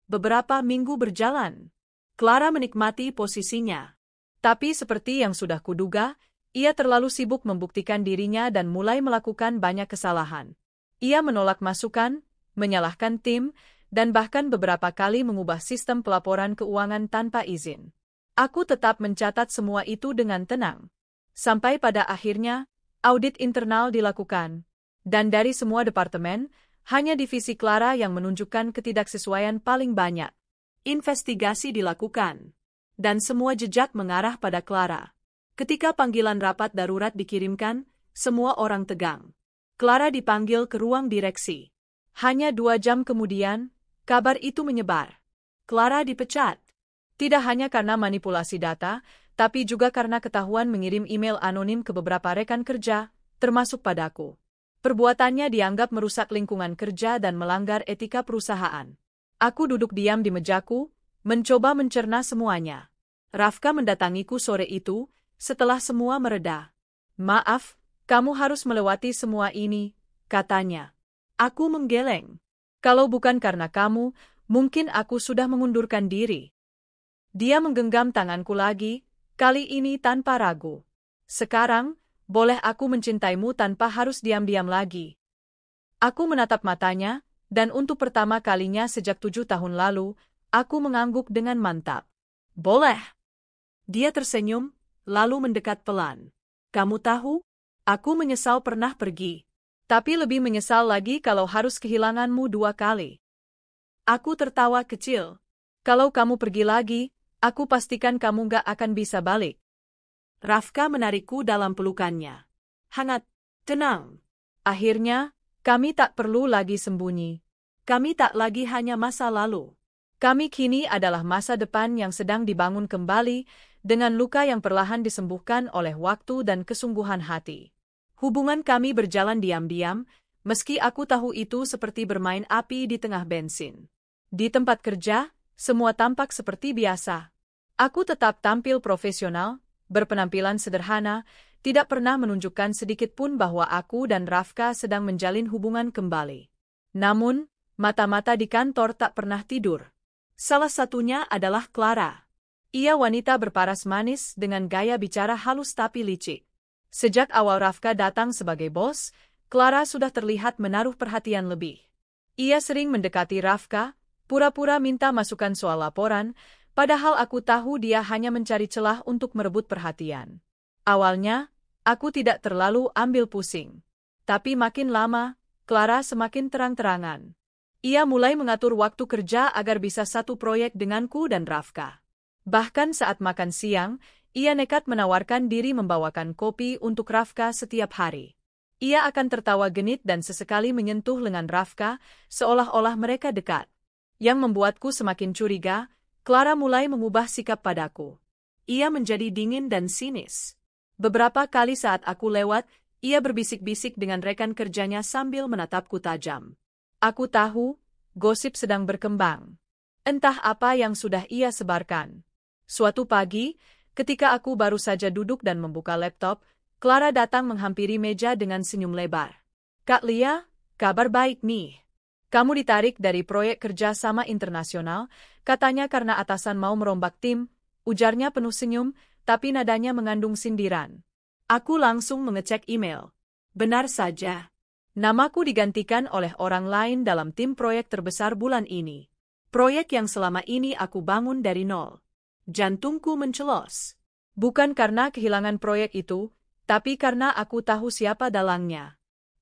Beberapa minggu berjalan. Clara menikmati posisinya. Tapi seperti yang sudah kuduga, ia terlalu sibuk membuktikan dirinya dan mulai melakukan banyak kesalahan. Ia menolak masukan, menyalahkan tim, dan bahkan beberapa kali mengubah sistem pelaporan keuangan tanpa izin. Aku tetap mencatat semua itu dengan tenang. Sampai pada akhirnya, audit internal dilakukan. Dan dari semua departemen, hanya divisi Clara yang menunjukkan ketidaksesuaian paling banyak. Investigasi dilakukan. Dan semua jejak mengarah pada Clara. Ketika panggilan rapat darurat dikirimkan, semua orang tegang. Clara dipanggil ke ruang direksi. Hanya 2 jam kemudian, kabar itu menyebar. Clara dipecat. Tidak hanya karena manipulasi data, tapi juga karena ketahuan mengirim email anonim ke beberapa rekan kerja, termasuk padaku. Perbuatannya dianggap merusak lingkungan kerja dan melanggar etika perusahaan. Aku duduk diam di mejaku, mencoba mencerna semuanya. Rafka mendatangiku sore itu, setelah semua mereda. Maaf, kamu harus melewati semua ini, katanya. Aku menggeleng. Kalau bukan karena kamu, mungkin aku sudah mengundurkan diri. Dia menggenggam tanganku lagi, kali ini tanpa ragu. Sekarang, boleh aku mencintaimu tanpa harus diam-diam lagi. Aku menatap matanya, dan untuk pertama kalinya sejak 7 tahun lalu, aku mengangguk dengan mantap. Boleh. Dia tersenyum, lalu mendekat pelan. Kamu tahu, aku menyesal pernah pergi. Tapi lebih menyesal lagi kalau harus kehilanganmu 2 kali. Aku tertawa kecil. Kalau kamu pergi lagi, aku pastikan kamu gak akan bisa balik. Rafka menarikku dalam pelukannya. Hangat, tenang. Akhirnya, kami tak perlu lagi sembunyi. Kami tak lagi hanya masa lalu. Kami kini adalah masa depan yang sedang dibangun kembali, dengan luka yang perlahan disembuhkan oleh waktu dan kesungguhan hati. Hubungan kami berjalan diam-diam, meski aku tahu itu seperti bermain api di tengah bensin. Di tempat kerja, semua tampak seperti biasa. Aku tetap tampil profesional, berpenampilan sederhana, tidak pernah menunjukkan sedikit pun bahwa aku dan Rafka sedang menjalin hubungan kembali. Namun, mata-mata di kantor tak pernah tidur. Salah satunya adalah Clara. Ia wanita berparas manis dengan gaya bicara halus tapi licik. Sejak awal Rafka datang sebagai bos, Clara sudah terlihat menaruh perhatian lebih. Ia sering mendekati Rafka, pura-pura minta masukan soal laporan, padahal aku tahu dia hanya mencari celah untuk merebut perhatian. Awalnya, aku tidak terlalu ambil pusing. Tapi makin lama, Clara semakin terang-terangan. Ia mulai mengatur waktu kerja agar bisa satu proyek denganku dan Rafka. Bahkan saat makan siang, ia nekat menawarkan diri membawakan kopi untuk Rafka setiap hari. Ia akan tertawa genit dan sesekali menyentuh lengan Rafka, seolah-olah mereka dekat. Yang membuatku semakin curiga, Clara mulai mengubah sikap padaku. Ia menjadi dingin dan sinis. Beberapa kali saat aku lewat, ia berbisik-bisik dengan rekan kerjanya sambil menatapku tajam. Aku tahu, gosip sedang berkembang. Entah apa yang sudah ia sebarkan. Suatu pagi, ketika aku baru saja duduk dan membuka laptop, Clara datang menghampiri meja dengan senyum lebar. Kak Lia, kabar baik nih. Kamu ditarik dari proyek kerja sama internasional, katanya karena atasan mau merombak tim, ujarnya penuh senyum, tapi nadanya mengandung sindiran. Aku langsung mengecek email. Benar saja. Namaku digantikan oleh orang lain dalam tim proyek terbesar bulan ini. Proyek yang selama ini aku bangun dari nol. Jantungku mencelos. Bukan karena kehilangan proyek itu, tapi karena aku tahu siapa dalangnya.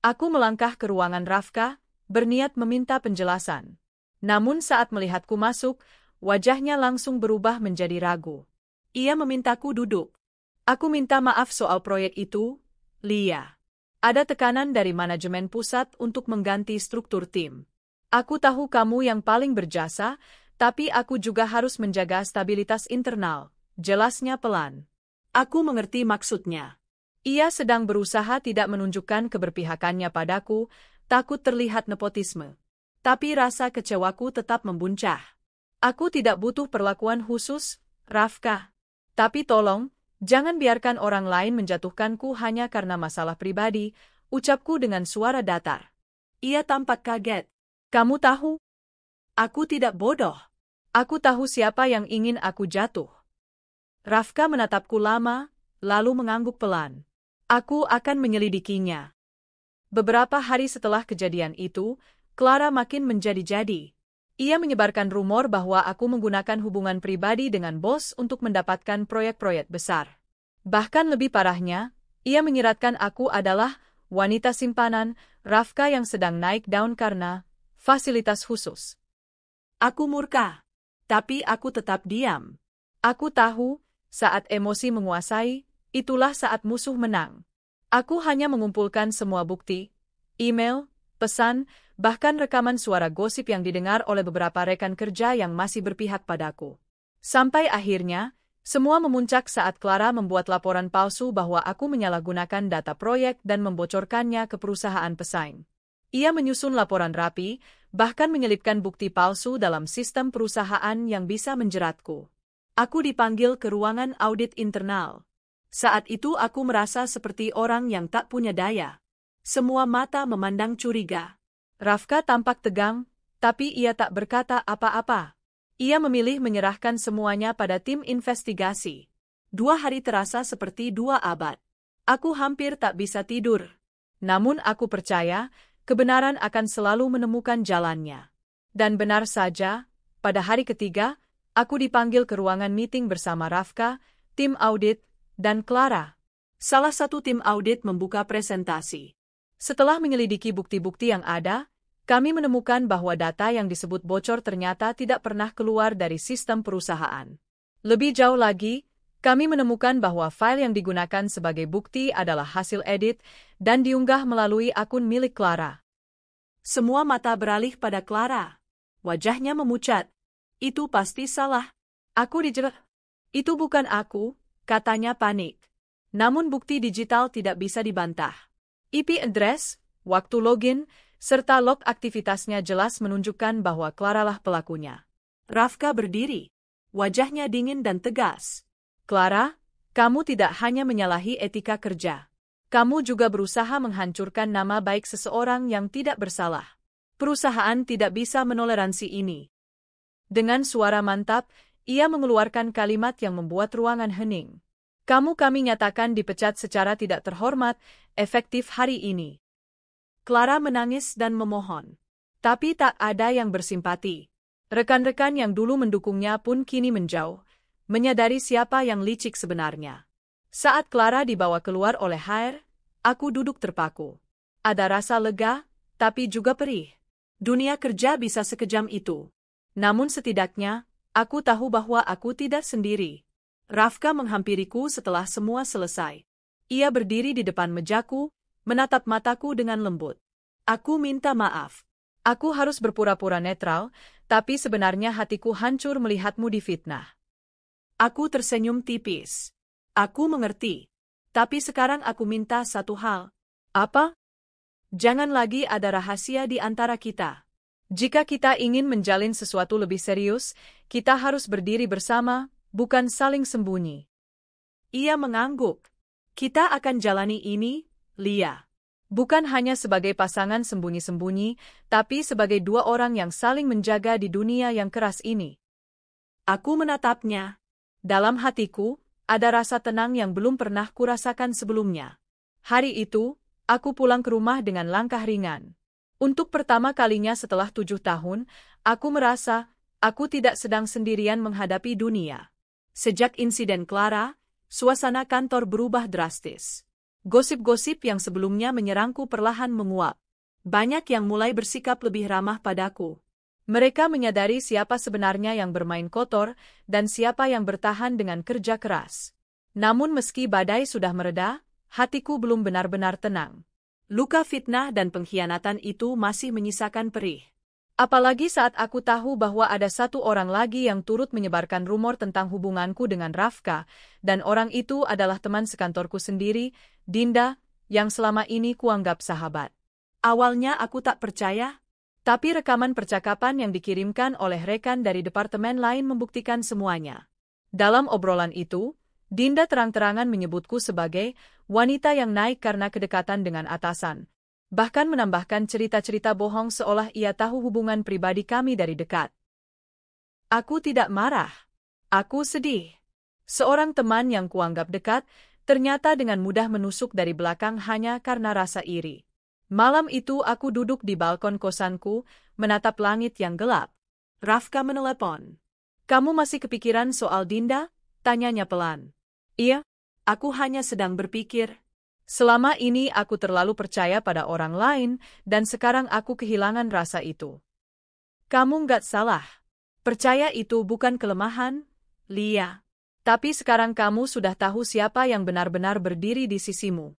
Aku melangkah ke ruangan Rafka, berniat meminta penjelasan. Namun saat melihatku masuk, wajahnya langsung berubah menjadi ragu. Ia memintaku duduk. Aku minta maaf soal proyek itu, Lia. Ada tekanan dari manajemen pusat untuk mengganti struktur tim. Aku tahu kamu yang paling berjasa, tapi aku juga harus menjaga stabilitas internal, jelasnya pelan. Aku mengerti maksudnya. Ia sedang berusaha tidak menunjukkan keberpihakannya padaku, takut terlihat nepotisme. Tapi rasa kecewaku tetap membuncah. Aku tidak butuh perlakuan khusus, Rafka. Tapi tolong, jangan biarkan orang lain menjatuhkanku hanya karena masalah pribadi, ucapku dengan suara datar. Ia tampak kaget. Kamu tahu? Aku tidak bodoh. Aku tahu siapa yang ingin aku jatuh. Rafka menatapku lama, lalu mengangguk pelan. Aku akan menyelidikinya. Beberapa hari setelah kejadian itu, Clara makin menjadi-jadi. Ia menyebarkan rumor bahwa aku menggunakan hubungan pribadi dengan bos untuk mendapatkan proyek-proyek besar. Bahkan lebih parahnya, ia menyiratkan aku adalah wanita simpanan Rafka yang sedang naik daun karena fasilitas khusus. Aku murka, tapi aku tetap diam. Aku tahu, saat emosi menguasai, itulah saat musuh menang. Aku hanya mengumpulkan semua bukti, email, pesan, bahkan rekaman suara gosip yang didengar oleh beberapa rekan kerja yang masih berpihak padaku. Sampai akhirnya, semua memuncak saat Clara membuat laporan palsu bahwa aku menyalahgunakan data proyek dan membocorkannya ke perusahaan pesaing. Ia menyusun laporan rapi, bahkan menyelipkan bukti palsu dalam sistem perusahaan yang bisa menjeratku. Aku dipanggil ke ruangan audit internal. Saat itu aku merasa seperti orang yang tak punya daya. Semua mata memandang curiga. Rafka tampak tegang, tapi ia tak berkata apa-apa. Ia memilih menyerahkan semuanya pada tim investigasi. 2 hari terasa seperti 2 abad. Aku hampir tak bisa tidur. Namun aku percaya, kebenaran akan selalu menemukan jalannya. Dan benar saja, pada hari ketiga, aku dipanggil ke ruangan meeting bersama Rafka, tim audit, dan Clara. Salah satu tim audit membuka presentasi. Setelah menyelidiki bukti-bukti yang ada, kami menemukan bahwa data yang disebut bocor ternyata tidak pernah keluar dari sistem perusahaan. Lebih jauh lagi, kami menemukan bahwa file yang digunakan sebagai bukti adalah hasil edit dan diunggah melalui akun milik Clara. Semua mata beralih pada Clara. Wajahnya memucat. Itu pasti salah. Aku dijerat. Itu bukan aku, katanya panik. Namun bukti digital tidak bisa dibantah. IP address, waktu login, serta log aktivitasnya jelas menunjukkan bahwa Clara lah pelakunya. Rafka berdiri. Wajahnya dingin dan tegas. Clara, kamu tidak hanya menyalahi etika kerja. Kamu juga berusaha menghancurkan nama baik seseorang yang tidak bersalah. Perusahaan tidak bisa menoleransi ini. Dengan suara mantap, ia mengeluarkan kalimat yang membuat ruangan hening. Kami nyatakan dipecat secara tidak terhormat, efektif hari ini. Clara menangis dan memohon. Tapi tak ada yang bersimpati. Rekan-rekan yang dulu mendukungnya pun kini menjauh, menyadari siapa yang licik sebenarnya. Saat Clara dibawa keluar oleh HR, aku duduk terpaku. Ada rasa lega, tapi juga perih. Dunia kerja bisa sekejam itu. Namun setidaknya, aku tahu bahwa aku tidak sendiri. Rafka menghampiriku setelah semua selesai. Ia berdiri di depan mejaku, menatap mataku dengan lembut. Aku minta maaf. Aku harus berpura-pura netral, tapi sebenarnya hatiku hancur melihatmu difitnah. Aku tersenyum tipis. Aku mengerti. Tapi sekarang aku minta satu hal. Apa? Jangan lagi ada rahasia di antara kita. Jika kita ingin menjalin sesuatu lebih serius, kita harus berdiri bersama, bukan saling sembunyi. Ia mengangguk. Kita akan jalani ini, Lia. Bukan hanya sebagai pasangan sembunyi-sembunyi, tapi sebagai dua orang yang saling menjaga di dunia yang keras ini. Aku menatapnya. Dalam hatiku, ada rasa tenang yang belum pernah kurasakan sebelumnya. Hari itu, aku pulang ke rumah dengan langkah ringan. Untuk pertama kalinya setelah 7 tahun, aku merasa aku tidak sedang sendirian menghadapi dunia. Sejak insiden Clara, suasana kantor berubah drastis. Gosip-gosip yang sebelumnya menyerangku perlahan menguap. Banyak yang mulai bersikap lebih ramah padaku. Mereka menyadari siapa sebenarnya yang bermain kotor dan siapa yang bertahan dengan kerja keras. Namun meski badai sudah mereda, hatiku belum benar-benar tenang. Luka fitnah dan pengkhianatan itu masih menyisakan perih. Apalagi saat aku tahu bahwa ada satu orang lagi yang turut menyebarkan rumor tentang hubunganku dengan Rafka, dan orang itu adalah teman sekantorku sendiri, Dinda, yang selama ini kuanggap sahabat. Awalnya aku tak percaya, tapi rekaman percakapan yang dikirimkan oleh rekan dari departemen lain membuktikan semuanya. Dalam obrolan itu, Dinda terang-terangan menyebutku sebagai wanita yang naik karena kedekatan dengan atasan. Bahkan menambahkan cerita-cerita bohong seolah ia tahu hubungan pribadi kami dari dekat. Aku tidak marah. Aku sedih. Seorang teman yang kuanggap dekat, ternyata dengan mudah menusuk dari belakang hanya karena rasa iri. Malam itu aku duduk di balkon kosanku, menatap langit yang gelap. Rafka menelepon. "Kamu masih kepikiran soal Dinda?" tanyanya pelan. "Iya, aku hanya sedang berpikir. Selama ini aku terlalu percaya pada orang lain, dan sekarang aku kehilangan rasa itu." "Kamu nggak salah. Percaya itu bukan kelemahan, Lia. Tapi sekarang kamu sudah tahu siapa yang benar-benar berdiri di sisimu."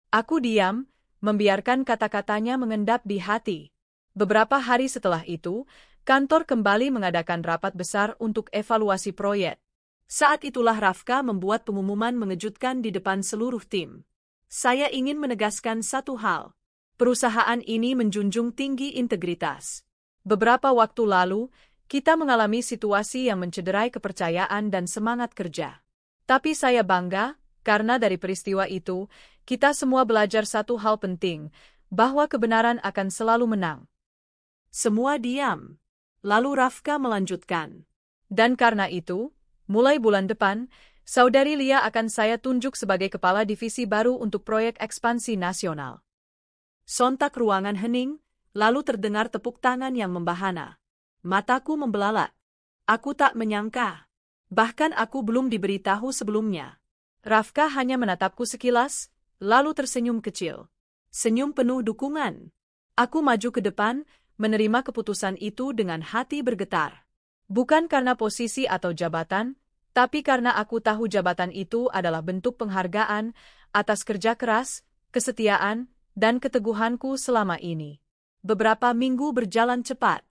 Aku diam, membiarkan kata-katanya mengendap di hati. Beberapa hari setelah itu, kantor kembali mengadakan rapat besar untuk evaluasi proyek. Saat itulah Rafka membuat pengumuman mengejutkan di depan seluruh tim. "Saya ingin menegaskan satu hal. Perusahaan ini menjunjung tinggi integritas. Beberapa waktu lalu, kita mengalami situasi yang mencederai kepercayaan dan semangat kerja. Tapi saya bangga, karena dari peristiwa itu, kita semua belajar satu hal penting, bahwa kebenaran akan selalu menang." Semua diam. Lalu Rafka melanjutkan. "Dan karena itu, mulai bulan depan, Saudari Lia akan saya tunjuk sebagai kepala divisi baru untuk proyek ekspansi nasional." Sontak ruangan hening, lalu terdengar tepuk tangan yang membahana. Mataku membelalak. Aku tak menyangka. Bahkan aku belum diberitahu sebelumnya. Rafka hanya menatapku sekilas, lalu tersenyum kecil. Senyum penuh dukungan. Aku maju ke depan, menerima keputusan itu dengan hati bergetar. Bukan karena posisi atau jabatan, tapi karena aku tahu jabatan itu adalah bentuk penghargaan atas kerja keras, kesetiaan, dan keteguhanku selama ini. Beberapa minggu berjalan cepat.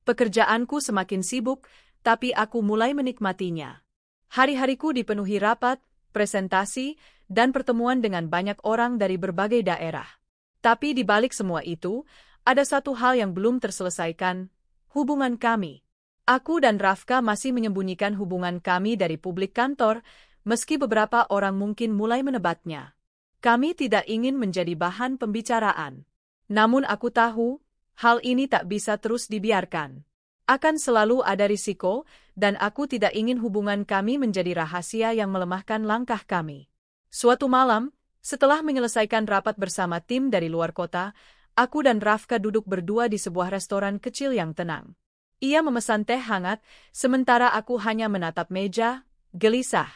Pekerjaanku semakin sibuk, tapi aku mulai menikmatinya. Hari-hariku dipenuhi rapat, presentasi, dan pertemuan dengan banyak orang dari berbagai daerah. Tapi di balik semua itu, ada satu hal yang belum terselesaikan, hubungan kami. Aku dan Rafka masih menyembunyikan hubungan kami dari publik kantor, meski beberapa orang mungkin mulai menebatnya. Kami tidak ingin menjadi bahan pembicaraan. Namun aku tahu, hal ini tak bisa terus dibiarkan. Akan selalu ada risiko, dan aku tidak ingin hubungan kami menjadi rahasia yang melemahkan langkah kami. Suatu malam, setelah menyelesaikan rapat bersama tim dari luar kota, aku dan Rafka duduk berdua di sebuah restoran kecil yang tenang. Ia memesan teh hangat, sementara aku hanya menatap meja, gelisah.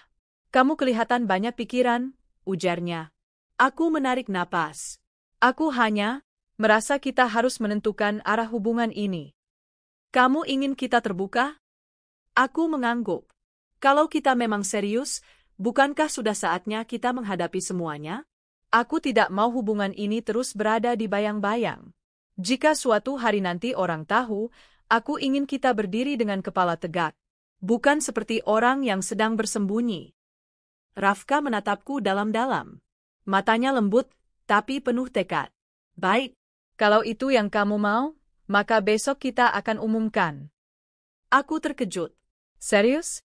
"Kamu kelihatan banyak pikiran," ujarnya. Aku menarik napas. "Aku hanya merasa kita harus menentukan arah hubungan ini." "Kamu ingin kita terbuka?" Aku mengangguk. "Kalau kita memang serius, bukankah sudah saatnya kita menghadapi semuanya?" Aku tidak mau hubungan ini terus berada di bayang-bayang. Jika suatu hari nanti orang tahu, aku ingin kita berdiri dengan kepala tegak, bukan seperti orang yang sedang bersembunyi. Rafka menatapku dalam-dalam. Matanya lembut, tapi penuh tekad. "Baik, kalau itu yang kamu mau, maka besok kita akan umumkan." Aku terkejut. "Serius?"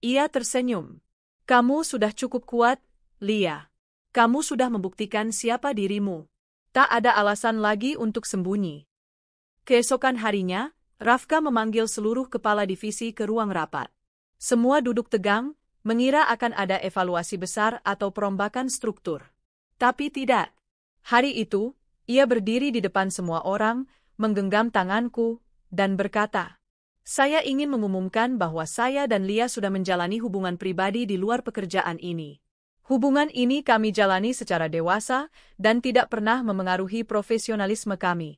Ia tersenyum. "Kamu sudah cukup kuat, Lia. Kamu sudah membuktikan siapa dirimu. Tak ada alasan lagi untuk sembunyi." Keesokan harinya, Rafka memanggil seluruh kepala divisi ke ruang rapat. Semua duduk tegang, mengira akan ada evaluasi besar atau perombakan struktur. Tapi tidak. Hari itu, ia berdiri di depan semua orang, menggenggam tanganku, dan berkata, "Saya ingin mengumumkan bahwa saya dan Lia sudah menjalani hubungan pribadi di luar pekerjaan ini. Hubungan ini kami jalani secara dewasa dan tidak pernah memengaruhi profesionalisme kami."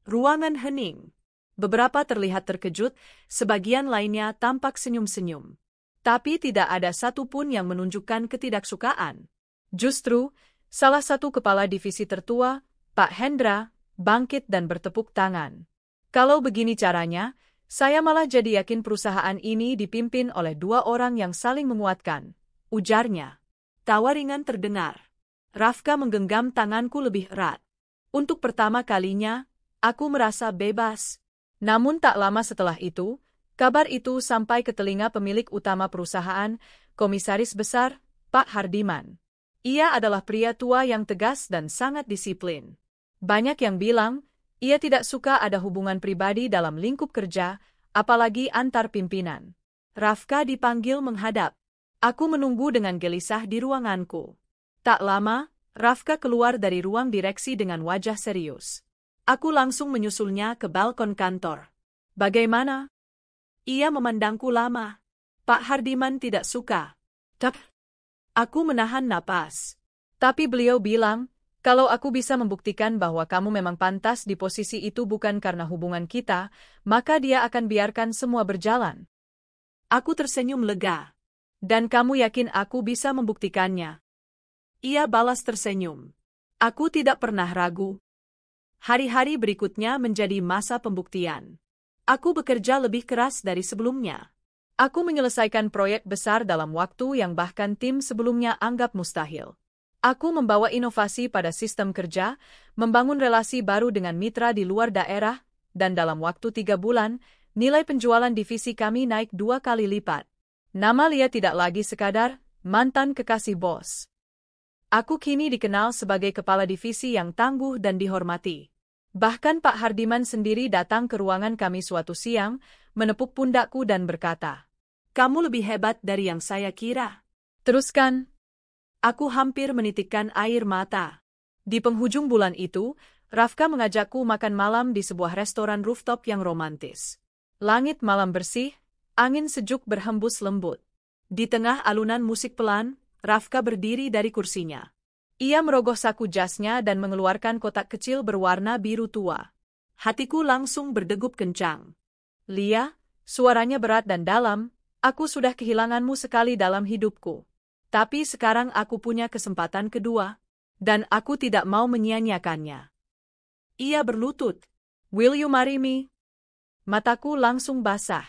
Ruangan hening. Beberapa terlihat terkejut, sebagian lainnya tampak senyum-senyum. Tapi tidak ada satupun yang menunjukkan ketidaksukaan. Justru, salah satu kepala divisi tertua, Pak Hendra, bangkit dan bertepuk tangan. Kalau begini caranya, saya malah jadi yakin perusahaan ini dipimpin oleh dua orang yang saling menguatkan, ujarnya. Tawa ringan terdengar. Rafka menggenggam tanganku lebih erat. Untuk pertama kalinya, aku merasa bebas. Namun tak lama setelah itu, kabar itu sampai ke telinga pemilik utama perusahaan, Komisaris Besar, Pak Hardiman. Ia adalah pria tua yang tegas dan sangat disiplin. Banyak yang bilang, ia tidak suka ada hubungan pribadi dalam lingkup kerja, apalagi antar pimpinan. Rafka dipanggil menghadap. Aku menunggu dengan gelisah di ruanganku. Tak lama, Rafka keluar dari ruang direksi dengan wajah serius. Aku langsung menyusulnya ke balkon kantor. Bagaimana? Ia memandangku lama. Pak Hardiman tidak suka. Aku menahan napas. Tapi beliau bilang, kalau aku bisa membuktikan bahwa kamu memang pantas di posisi itu bukan karena hubungan kita, maka dia akan biarkan semua berjalan. Aku tersenyum lega. Dan kamu yakin aku bisa membuktikannya? Ia balas tersenyum. Aku tidak pernah ragu. Hari-hari berikutnya menjadi masa pembuktian. Aku bekerja lebih keras dari sebelumnya. Aku menyelesaikan proyek besar dalam waktu yang bahkan tim sebelumnya anggap mustahil. Aku membawa inovasi pada sistem kerja, membangun relasi baru dengan mitra di luar daerah, dan dalam waktu 3 bulan, nilai penjualan divisi kami naik 2 kali lipat. Nama Lia tidak lagi sekadar mantan kekasih bos. Aku kini dikenal sebagai kepala divisi yang tangguh dan dihormati. Bahkan Pak Hardiman sendiri datang ke ruangan kami suatu siang, menepuk pundakku dan berkata, "Kamu lebih hebat dari yang saya kira." Teruskan. Aku hampir menitikkan air mata. Di penghujung bulan itu, Rafka mengajakku makan malam di sebuah restoran rooftop yang romantis. Langit malam bersih, angin sejuk berhembus lembut. Di tengah alunan musik pelan, Rafka berdiri dari kursinya. Ia merogoh saku jasnya dan mengeluarkan kotak kecil berwarna biru tua. Hatiku langsung berdegup kencang. "Lia," suaranya berat dan dalam, "aku sudah kehilanganmu sekali dalam hidupku. Tapi sekarang aku punya kesempatan kedua, dan aku tidak mau menyia-nyiakannya." Ia berlutut. "Will you marry me?" Mataku langsung basah.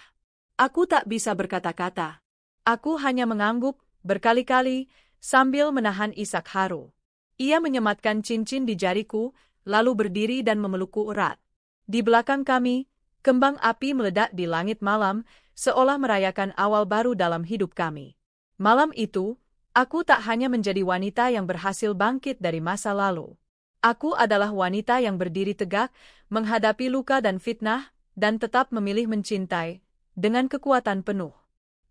Aku tak bisa berkata-kata. Aku hanya mengangguk berkali-kali sambil menahan isak haru. Ia menyematkan cincin di jariku, lalu berdiri dan memelukku erat. Di belakang kami, kembang api meledak di langit malam, seolah merayakan awal baru dalam hidup kami. Malam itu, aku tak hanya menjadi wanita yang berhasil bangkit dari masa lalu. Aku adalah wanita yang berdiri tegak, menghadapi luka dan fitnah, dan tetap memilih mencintai, dengan kekuatan penuh.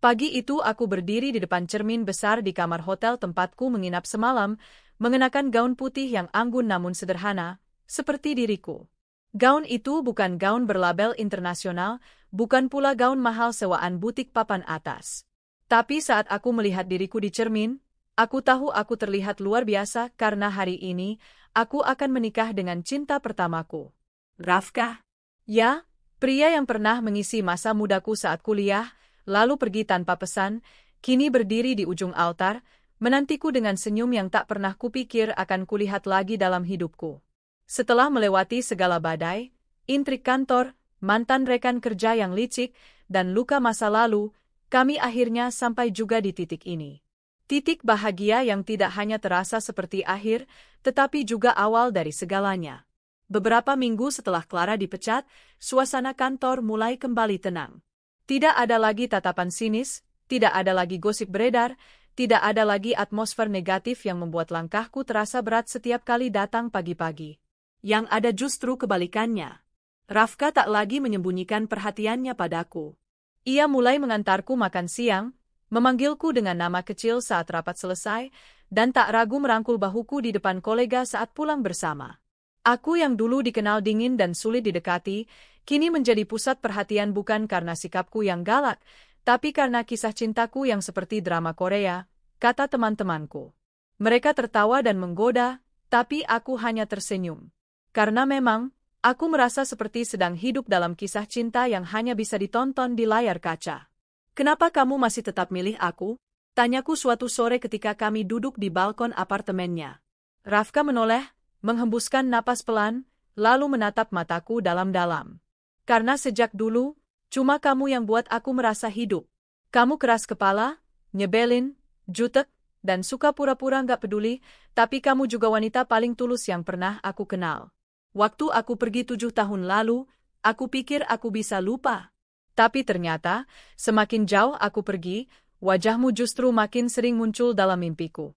Pagi itu aku berdiri di depan cermin besar di kamar hotel tempatku menginap semalam, mengenakan gaun putih yang anggun namun sederhana, seperti diriku. Gaun itu bukan gaun berlabel internasional, bukan pula gaun mahal sewaan butik papan atas. Tapi saat aku melihat diriku di cermin, aku tahu aku terlihat luar biasa karena hari ini, aku akan menikah dengan cinta pertamaku. Rafka? Ya, pria yang pernah mengisi masa mudaku saat kuliah, lalu pergi tanpa pesan, kini berdiri di ujung altar, menantiku dengan senyum yang tak pernah kupikir akan kulihat lagi dalam hidupku. Setelah melewati segala badai, intrik kantor, mantan rekan kerja yang licik, dan luka masa lalu, kami akhirnya sampai juga di titik ini. Titik bahagia yang tidak hanya terasa seperti akhir, tetapi juga awal dari segalanya. Beberapa minggu setelah Clara dipecat, suasana kantor mulai kembali tenang. Tidak ada lagi tatapan sinis, tidak ada lagi gosip beredar, tidak ada lagi atmosfer negatif yang membuat langkahku terasa berat setiap kali datang pagi-pagi. Yang ada justru kebalikannya. Rafka tak lagi menyembunyikan perhatiannya padaku. Ia mulai mengantarku makan siang, memanggilku dengan nama kecil saat rapat selesai, dan tak ragu merangkul bahuku di depan kolega saat pulang bersama. Aku yang dulu dikenal dingin dan sulit didekati, kini menjadi pusat perhatian bukan karena sikapku yang galak, tapi karena kisah cintaku yang seperti drama Korea, kata teman-temanku. Mereka tertawa dan menggoda, tapi aku hanya tersenyum. Karena memang, Aku merasa seperti sedang hidup dalam kisah cinta yang hanya bisa ditonton di layar kaca. Kenapa kamu masih tetap milih aku? Tanyaku suatu sore ketika kami duduk di balkon apartemennya. Rafka menoleh, menghembuskan napas pelan, lalu menatap mataku dalam-dalam. Karena sejak dulu, cuma kamu yang buat aku merasa hidup. Kamu keras kepala, nyebelin, jutek, dan suka pura-pura nggak peduli, tapi kamu juga wanita paling tulus yang pernah aku kenal. Waktu aku pergi 7 tahun lalu, aku pikir aku bisa lupa. Tapi ternyata, semakin jauh aku pergi, wajahmu justru makin sering muncul dalam mimpiku.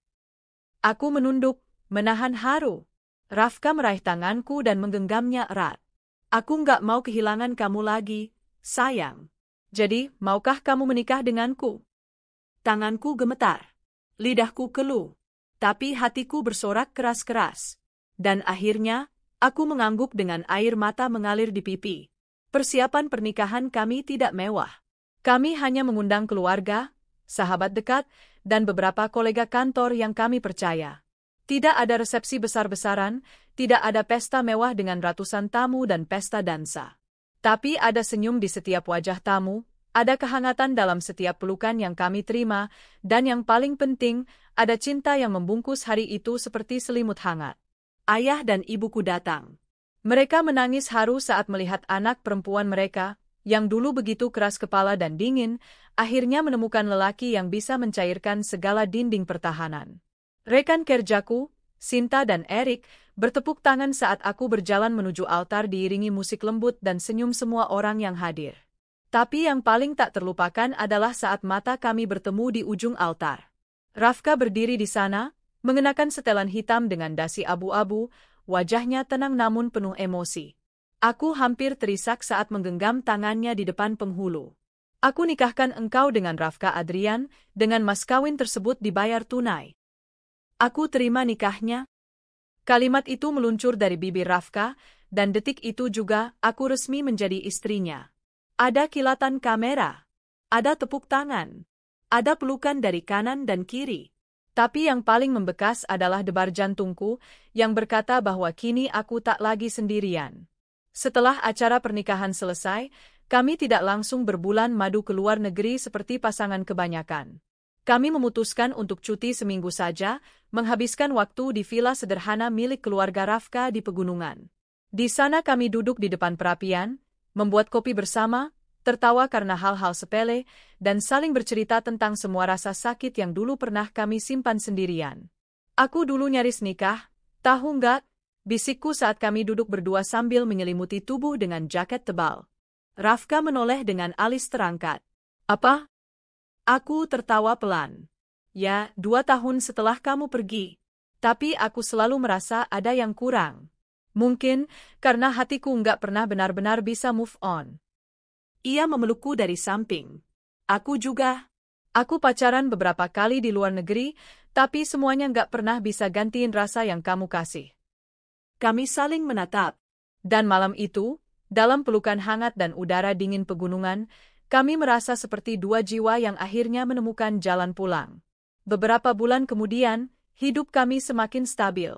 Aku menunduk, menahan haru. Rafka meraih tanganku dan menggenggamnya erat. Aku nggak mau kehilangan kamu lagi, sayang. Jadi, maukah kamu menikah denganku? Tanganku gemetar. Lidahku keluh. Tapi hatiku bersorak keras-keras. Dan akhirnya, aku mengangguk dengan air mata mengalir di pipi. Persiapan pernikahan kami tidak mewah. Kami hanya mengundang keluarga, sahabat dekat, dan beberapa kolega kantor yang kami percaya. Tidak ada resepsi besar-besaran, tidak ada pesta mewah dengan ratusan tamu dan pesta dansa. Tapi ada senyum di setiap wajah tamu, ada kehangatan dalam setiap pelukan yang kami terima, dan yang paling penting, ada cinta yang membungkus hari itu seperti selimut hangat. Ayah dan ibuku datang. Mereka menangis haru saat melihat anak perempuan mereka, yang dulu begitu keras kepala dan dingin, akhirnya menemukan lelaki yang bisa mencairkan segala dinding pertahanan. Rekan kerjaku, Sinta dan Erik, bertepuk tangan saat aku berjalan menuju altar diiringi musik lembut dan senyum semua orang yang hadir. Tapi yang paling tak terlupakan adalah saat mata kami bertemu di ujung altar. Rafka berdiri di sana, mengenakan setelan hitam dengan dasi abu-abu, wajahnya tenang namun penuh emosi. Aku hampir terisak saat menggenggam tangannya di depan penghulu. Aku nikahkan engkau dengan Rafka Adrian, dengan mas kawin tersebut dibayar tunai. Aku terima nikahnya. Kalimat itu meluncur dari bibir Rafka, dan detik itu juga aku resmi menjadi istrinya. Ada kilatan kamera. Ada tepuk tangan. Ada pelukan dari kanan dan kiri. Tapi yang paling membekas adalah debar jantungku, yang berkata bahwa kini aku tak lagi sendirian. Setelah acara pernikahan selesai, kami tidak langsung berbulan madu ke luar negeri seperti pasangan kebanyakan. Kami memutuskan untuk cuti seminggu saja, menghabiskan waktu di villa sederhana milik keluarga Rafka di pegunungan. Di sana kami duduk di depan perapian, membuat kopi bersama, tertawa karena hal-hal sepele, dan saling bercerita tentang semua rasa sakit yang dulu pernah kami simpan sendirian. Aku dulu nyaris nikah, tahu nggak? Bisikku saat kami duduk berdua sambil menyelimuti tubuh dengan jaket tebal. Rafka menoleh dengan alis terangkat. Apa? Aku tertawa pelan. Ya, 2 tahun setelah kamu pergi. Tapi aku selalu merasa ada yang kurang. Mungkin, karena hatiku nggak pernah benar-benar bisa move on. Ia memelukku dari samping. Aku juga. Aku pacaran beberapa kali di luar negeri, tapi semuanya nggak pernah bisa gantiin rasa yang kamu kasih. Kami saling menatap. Dan malam itu, dalam pelukan hangat dan udara dingin pegunungan, kami merasa seperti dua jiwa yang akhirnya menemukan jalan pulang. Beberapa bulan kemudian, hidup kami semakin stabil.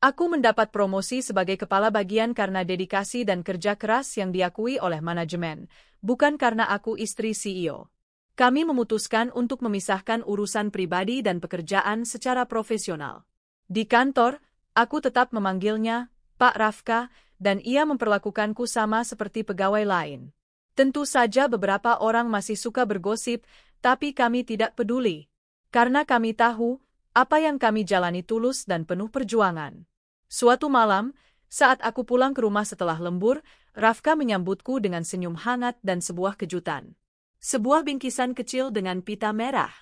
Aku mendapat promosi sebagai kepala bagian karena dedikasi dan kerja keras yang diakui oleh manajemen, bukan karena aku istri CEO. Kami memutuskan untuk memisahkan urusan pribadi dan pekerjaan secara profesional. Di kantor, aku tetap memanggilnya Pak Rafka, dan ia memperlakukanku sama seperti pegawai lain. Tentu saja beberapa orang masih suka bergosip, tapi kami tidak peduli. Karena kami tahu, apa yang kami jalani tulus dan penuh perjuangan. Suatu malam, saat aku pulang ke rumah setelah lembur, Rafka menyambutku dengan senyum hangat dan sebuah kejutan. Sebuah bingkisan kecil dengan pita merah.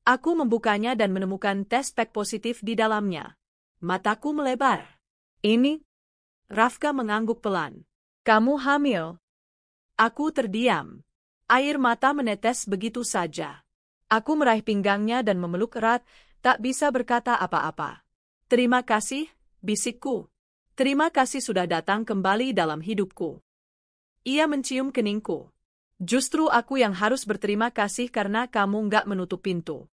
Aku membukanya dan menemukan tes pack positif di dalamnya. Mataku melebar. Ini? Rafka mengangguk pelan. Kamu hamil? Aku terdiam. Air mata menetes begitu saja. Aku meraih pinggangnya dan memeluk erat, tak bisa berkata apa-apa. Terima kasih, bisikku. Terima kasih sudah datang kembali dalam hidupku. Ia mencium keningku. Justru aku yang harus berterima kasih karena kamu nggak menutup pintu.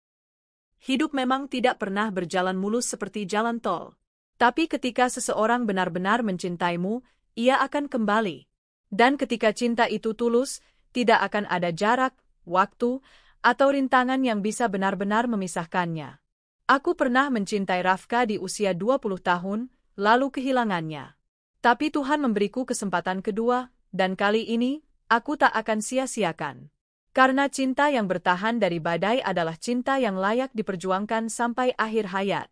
Hidup memang tidak pernah berjalan mulus seperti jalan tol. Tapi ketika seseorang benar-benar mencintaimu, ia akan kembali. Dan ketika cinta itu tulus, tidak akan ada jarak, waktu, atau rintangan yang bisa benar-benar memisahkannya. Aku pernah mencintai Rafka di usia 20 tahun, lalu kehilangannya. Tapi Tuhan memberiku kesempatan kedua, dan kali ini, aku tak akan sia-siakan. Karena cinta yang bertahan dari badai adalah cinta yang layak diperjuangkan sampai akhir hayat.